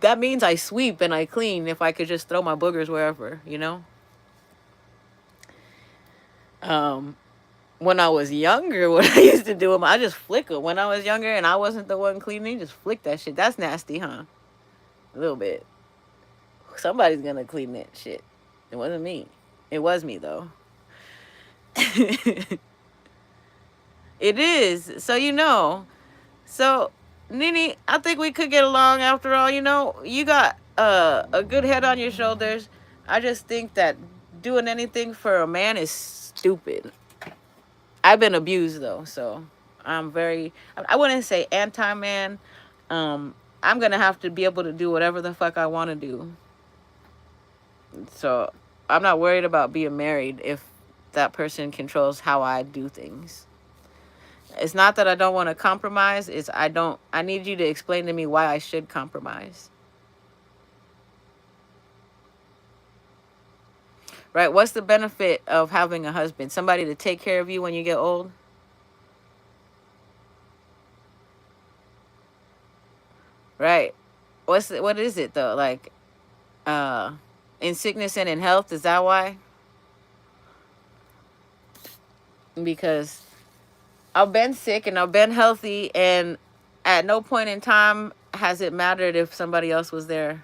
that means I sweep and I clean, if I could just throw my boogers wherever, you know. When I was younger, what I used to do them, I just flick them. When I was younger and I wasn't the one cleaning, just flick that shit. That's nasty, huh? A little bit. Somebody's gonna clean that shit. It wasn't me. It was me though. It is. So you know. So Nini, I think we could get along after all. You know, you got a good head on your shoulders. I just think that doing anything for a man is stupid. I've been abused though, so I'm very, I wouldn't say anti-man. I'm gonna have to be able to do whatever the fuck I want to do. So I'm not worried about being married if that person controls how I do things. It's not that I don't want to compromise. It's I need you to explain to me why I should compromise. Right? What's the benefit of having a husband? Somebody to take care of you when you get old? Right. What is it though? Like in sickness and in health, is that why? Because I've been sick and I've been healthy, and at no point in time has it mattered if somebody else was there.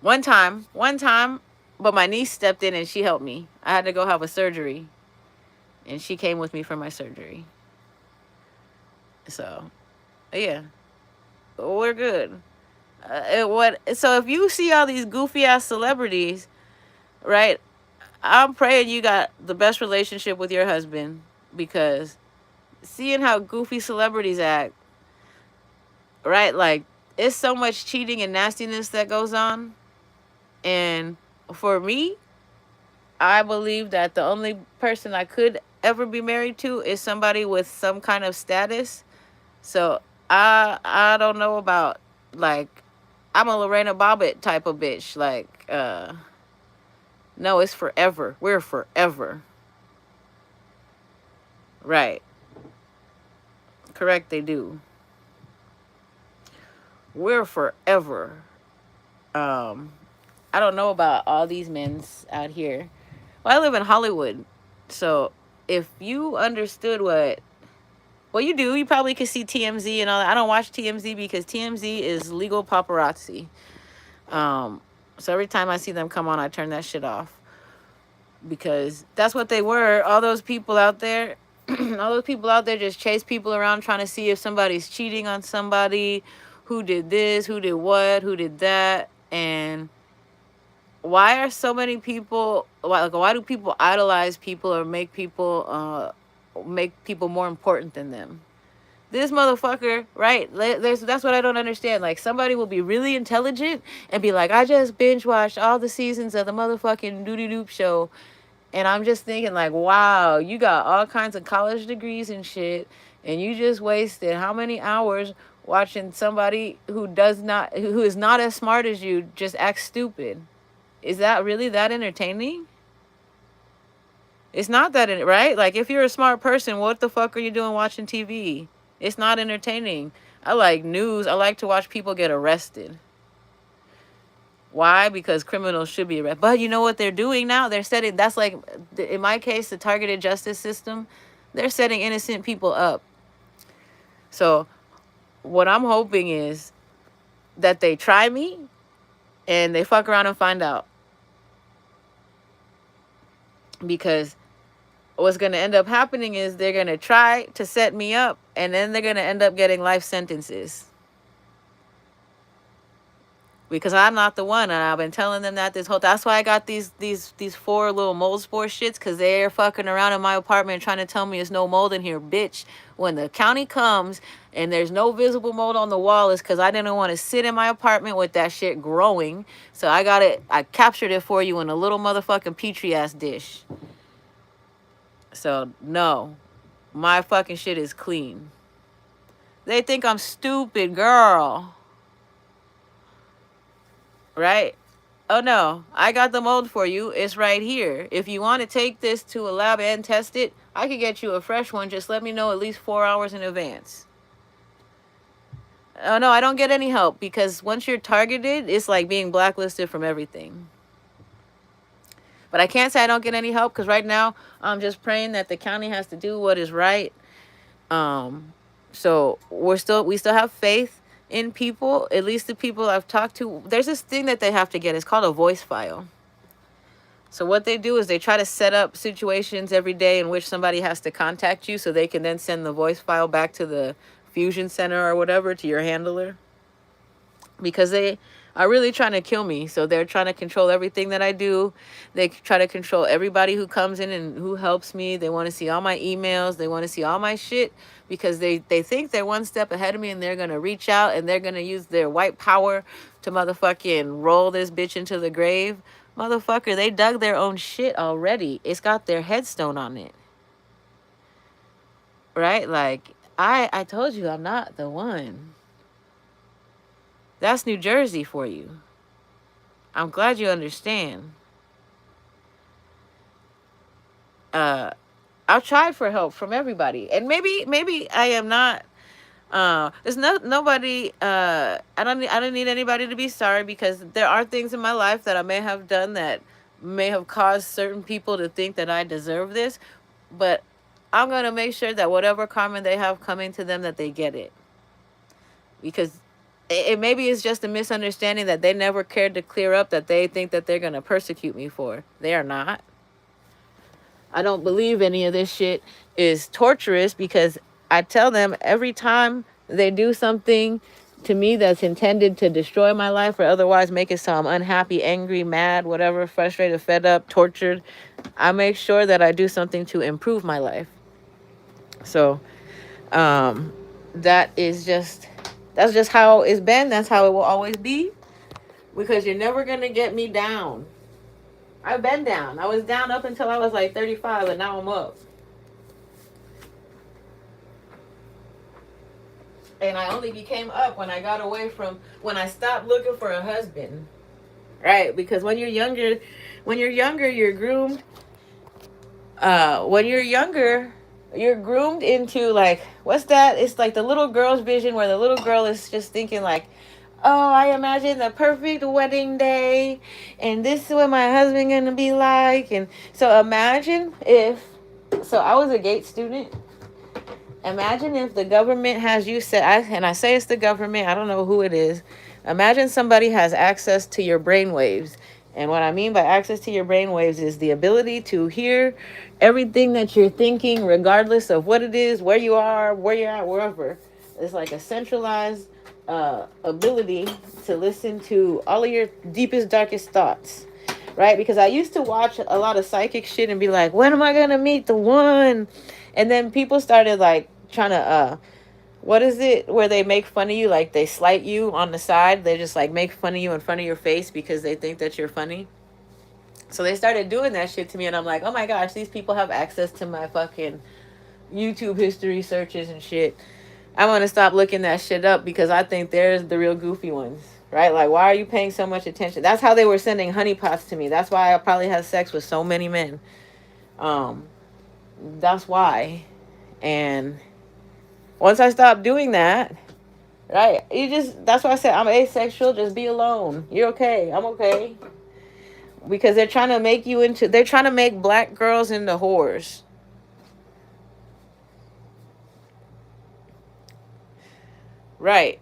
One time, but my niece stepped in and she helped me. I had to go have a surgery, and she came with me for my surgery. So, yeah, we're good. So if you see all these goofy ass celebrities, right? I'm praying you got the best relationship with your husband, because seeing how goofy celebrities act, right? Like, it's so much cheating and nastiness that goes on. And for me, I believe that the only person I could ever be married to is somebody with some kind of status. So I don't know about, like, I'm a Lorena Bobbitt type of bitch. Like, no, it's forever. We're forever. Right. Correct, they do. We're forever. I don't know about all these men's out here. Well, I live in Hollywood. So if you understood well, you do. You probably could see TMZ and all that. I don't watch TMZ because TMZ is legal paparazzi. So every time I see them come on, I turn that shit off. Because that's what they were. All those people out there, all those people out there just chase people around trying to see if somebody's cheating on somebody, who did this, who did what, who did that. And why are so many people, why do people idolize people or make people more important than them? This motherfucker, right? That's what I don't understand. Like, somebody will be really intelligent and be like, I just binge watched all the seasons of the motherfucking Doody Doop show. And I'm just thinking, like, wow, you got all kinds of college degrees and shit, and you just wasted how many hours watching somebody who is not as smart as you just act stupid? Is that really that entertaining? It's not that, right? Like, if you're a smart person, what the fuck are you doing watching TV? It's not entertaining. I like news. I like to watch people get arrested. Why? Because criminals should be arrested. But you know what they're doing now? They're setting, that's like, in my case, the targeted justice system. They're setting innocent people up. So what I'm hoping is that they try me and they fuck around and find out. Because what's going to end up happening is they're going to try to set me up, and then they're going to end up getting life sentences. Because I'm not the one, and I've been telling them that this whole. That's why I got these 4 little mold spore shits, because they're fucking around in my apartment trying to tell me there's no mold in here, bitch. When the county comes and there's no visible mold on the wall, it's because I didn't want to sit in my apartment with that shit growing. So I got it. I captured it for you in a little motherfucking petri ass dish. So no, my fucking shit is clean. They think I'm stupid, girl. Right? Oh no, I got the mold for you. It's right here. If you want to take this to a lab and test it, I could get you a fresh one. Just let me know at least 4 hours in advance. Oh no, I don't get any help, because once you're targeted, it's like being blacklisted from everything. But I can't say I don't get any help, because right now I'm just praying that the county has to do what is right. So we still have faith in people, at least the people I've talked to. There's this thing that they have to get. It's called a voice file. So what they do is they try to set up situations every day in which somebody has to contact you, so they can then send the voice file back to the fusion center or whatever, to your handler. Because they are really trying to kill me. So they're trying to control everything that I do. They try to control everybody who comes in and who helps me. They want to see all my emails. They want to see all my shit, because they think they're one step ahead of me, and they're going to reach out and they're going to use their white power to motherfucking roll this bitch into the grave. Motherfucker, they dug their own shit already. It's got their headstone on it. Right? Like, I told you I'm not the one. That's New Jersey for you. I'm glad you understand. I've tried for help from everybody, and maybe I am not. There's nobody. I don't need anybody to be sorry, because there are things in my life that I may have done that may have caused certain people to think that I deserve this, but I'm gonna make sure that whatever karma they have coming to them, that they get it, because it maybe it's just a misunderstanding that they never cared to clear up, that they think that they're gonna persecute me for. They are not. I don't believe any of this shit is torturous, because I tell them every time they do something to me that's intended to destroy my life, or otherwise make it so I'm unhappy, angry, mad, whatever, frustrated, fed up, tortured, I make sure that I do something to improve my life. So that's just how it's been. That's how it will always be, because you're never gonna get me down. I've been down. I was down up until I was like 35, and now I'm up. And I only became up when I got away from, when I stopped looking for a husband. Right? Because when you're younger, you're groomed. When you're younger, you're groomed into, like, what's that? It's like the little girl's vision, where the little girl is just thinking like, oh, I imagine the perfect wedding day, and this is what my husband gonna be like. And so imagine if, so I was a GATE student. Imagine if the government has you set, and I say it's the government, I don't know who it is. Imagine somebody has access to your brainwaves. And what I mean by access to your brainwaves is the ability to hear everything that you're thinking, regardless of what it is, where you are, where you're at, wherever. It's like a centralized ability to listen to all of your deepest, darkest thoughts. Right? Because I used to watch a lot of psychic shit and be like, when am I going to meet the one? And then people started like trying to, what is it where they make fun of you? Like they slight you on the side. They just like make fun of you in front of your face because they think that you're funny. So they started doing that shit to me, and I'm like, oh my gosh, these people have access to my fucking YouTube history searches and shit. I'm going to stop looking that shit up, because I think they're the real goofy ones. Right? Like, why are you paying so much attention? That's how they were sending honeypots to me. That's why I probably had sex with so many men. That's why. And once I stopped doing that, right, that's why I said I'm asexual. Just be alone. You're okay. I'm okay. Because they're trying to make black girls into whores. Right.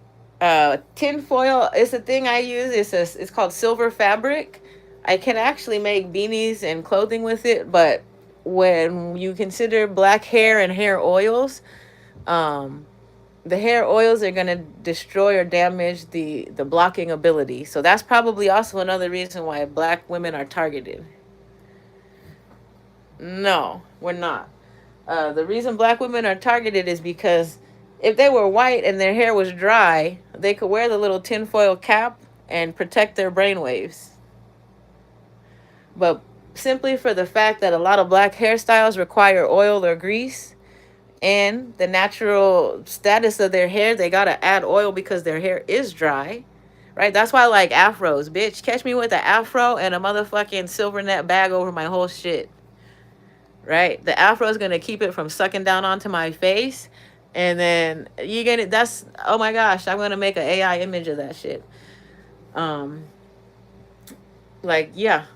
Tin foil is a thing I use. It's called silver fabric. I can actually make beanies and clothing with it, but when you consider black hair and hair oils, um, the hair oils are gonna destroy or damage the blocking ability. So that's probably also another reason why black women are targeted. No, we're not. The reason black women are targeted is because if they were white and their hair was dry, they could wear the little tinfoil cap and protect their brainwaves. But simply for the fact that a lot of black hairstyles require oil or grease, and the natural status of their hair, they gotta add oil because their hair is dry. Right? That's why I like afros. Bitch, catch me with an afro and a motherfucking silver net bag over my whole shit. Right? The afro is gonna keep it from sucking down onto my face, and then you get it. That's, oh my gosh, I'm gonna make an AI image of that shit. Um, like yeah.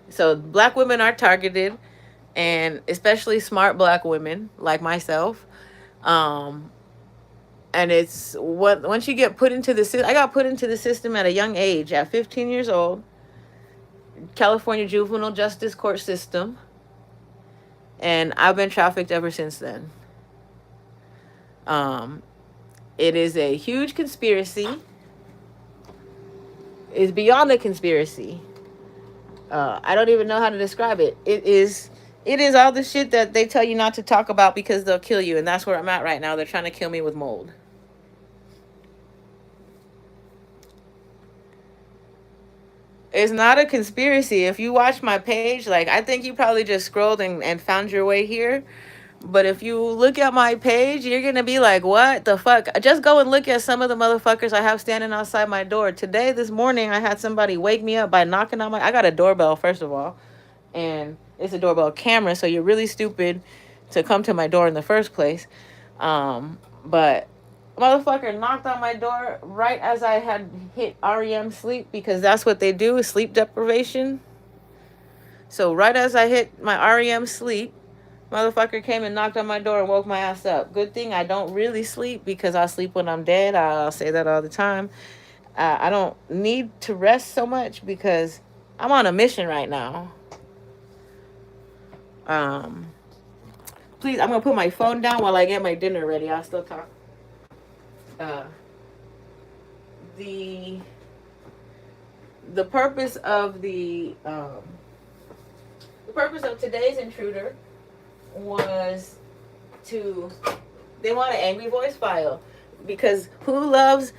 So black women are targeted, and especially smart black women like myself. Um, and it's what once you get put into the system. I got put into the system at a young age, at 15 years old. California juvenile justice court system. And I've been trafficked ever since then. Um, it is a huge conspiracy. It's beyond a conspiracy. I don't even know how to describe it. It is all the shit that they tell you not to talk about because they'll kill you, and that's where I'm at right now. They're trying to kill me with mold. It's not a conspiracy. If you watch my page, like, I think you probably just scrolled and found your way here. But if you look at my page, you're going to be like, what the fuck? Just go and look at some of the motherfuckers I have standing outside my door. Today, this morning, I had somebody wake me up by knocking on my... I got a doorbell, first of all. And it's a doorbell camera, so you're really stupid to come to my door in the first place. But motherfucker knocked on my door right as I had hit REM sleep, because that's what they do, is sleep deprivation. So right as I hit my REM sleep, motherfucker came and knocked on my door and woke my ass up. Good thing I don't really sleep, because I sleep when I'm dead. I'll say that all the time. I don't need to rest so much because I'm on a mission right now. Please, I'm gonna put my phone down while I get my dinner ready. I'll still talk. The purpose of the purpose of today's intruder was they want an angry voice file, because who loves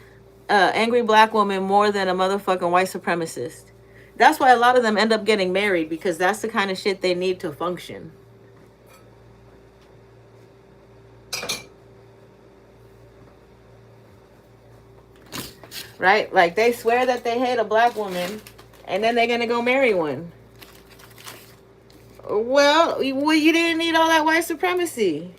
angry black woman more than a motherfucking white supremacist? That's why a lot of them end up getting married, because that's the kind of shit they need to function. Right? Like, they swear that they hate a black woman, and then they're gonna go marry one. Well, you didn't need all that white supremacy.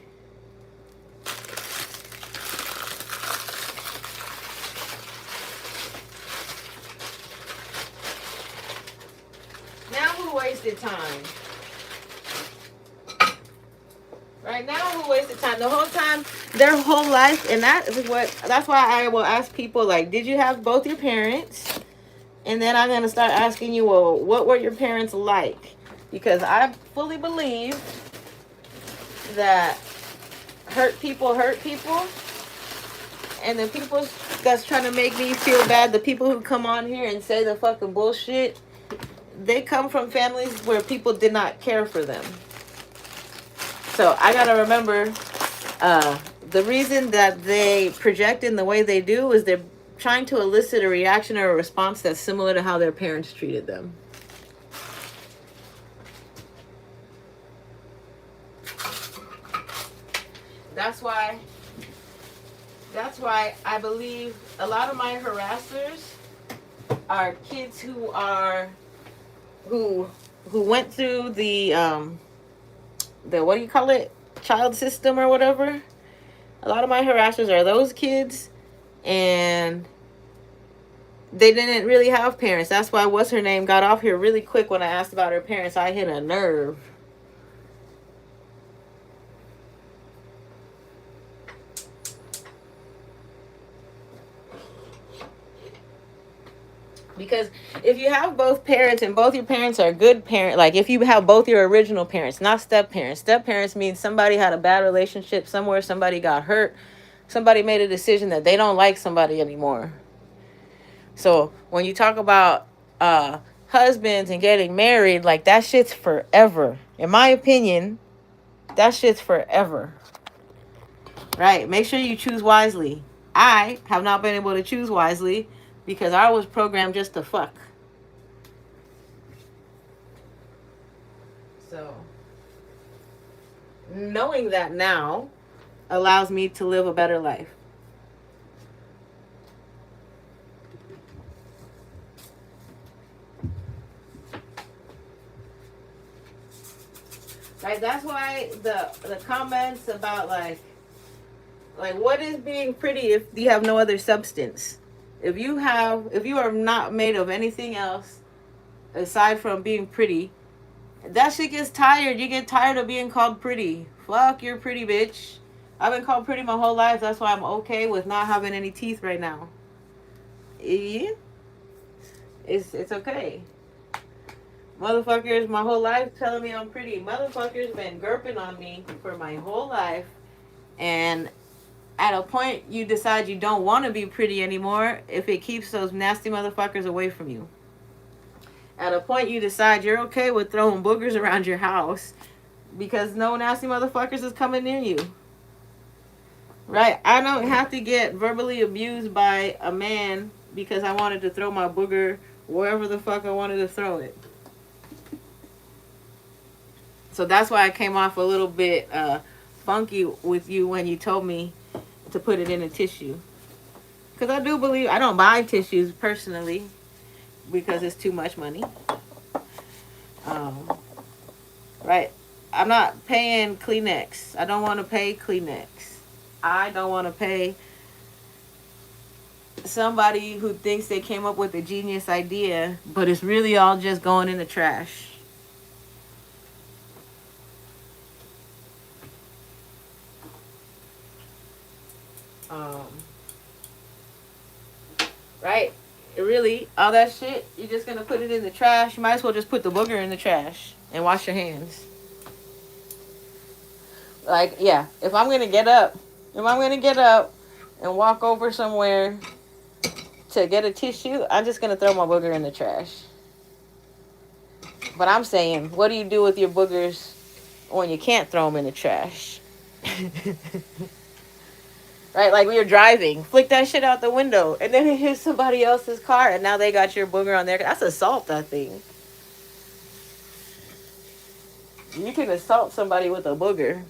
Now who wasted time? Right now, who wasted time? The whole time, their whole life, and that's why I will ask people, like, did you have both your parents? And then I'm gonna start asking you, well, what were your parents like? Because I fully believe that hurt people, and the people that's trying to make me feel bad, the people who come on here and say the fucking bullshit, they come from families where people did not care for them. So I gotta remember, the reason that they project in the way they do is they're trying to elicit a reaction or a response that's similar to how their parents treated them. That's why I believe a lot of my harassers are kids who went through the what do you call it, child system or whatever. A lot of my harassers are those kids, and they didn't really have parents. That's why what's her name got off here really quick when I asked about her parents. I hit a nerve. Because if you have both parents and both your parents are good parents, like if you have both your original parents, not step parents means somebody had a bad relationship somewhere, somebody got hurt, somebody made a decision that they don't like somebody anymore. So when you talk about husbands and getting married, like that shit's forever. In my opinion, that shit's forever. Right? Make sure you choose wisely. I have not been able to choose wisely because I was programmed just to fuck. So knowing that now allows me to live a better life. Right? That's why the comments about like what is being pretty if you have no other substance? If you are not made of anything else aside from being pretty, that shit gets tired. You get tired of being called pretty. Fuck, you're pretty, bitch. I've been called pretty my whole life. That's why I'm okay with not having any teeth right now. Yeah, it's okay. Motherfuckers, my whole life telling me I'm pretty. Motherfuckers been gurping on me for my whole life, and at a point you decide you don't want to be pretty anymore if it keeps those nasty motherfuckers away from you. At a point you decide you're okay with throwing boogers around your house because no nasty motherfuckers is coming near you. Right? I don't have to get verbally abused by a man because I wanted to throw my booger wherever the fuck I wanted to throw it. So that's why I came off a little bit funky with you when you told me to put it in a tissue. Because I do believe, I don't buy tissues personally because it's too much money. Right? I'm not paying Kleenex. I don't want to pay Kleenex. I don't want to pay somebody who thinks they came up with a genius idea, but it's really all just going in the trash. Right? Really, all that shit, you're just gonna put it in the trash. You might as well just put the booger in the trash and wash your hands. Like, yeah, if I'm gonna get up and walk over somewhere to get a tissue, I'm just gonna throw my booger in the trash. But I'm saying, what do you do with your boogers when you can't throw them in the trash? Right? Like when you're driving, flick that shit out the window, and then it hits somebody else's car, and now they got your booger on there. That's assault, that thing. You can assault somebody with a booger.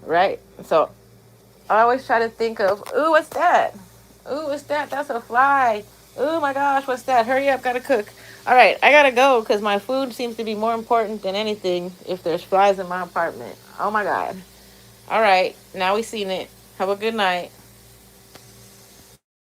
Right? So I always try to think of, ooh, what's that? Ooh, what's that? That's a fly. Oh my gosh, what's that? Hurry up, gotta cook. All right, I gotta go because my food seems to be more important than anything if there's flies in my apartment. Oh my God. All right, now we seen it. Have a good night.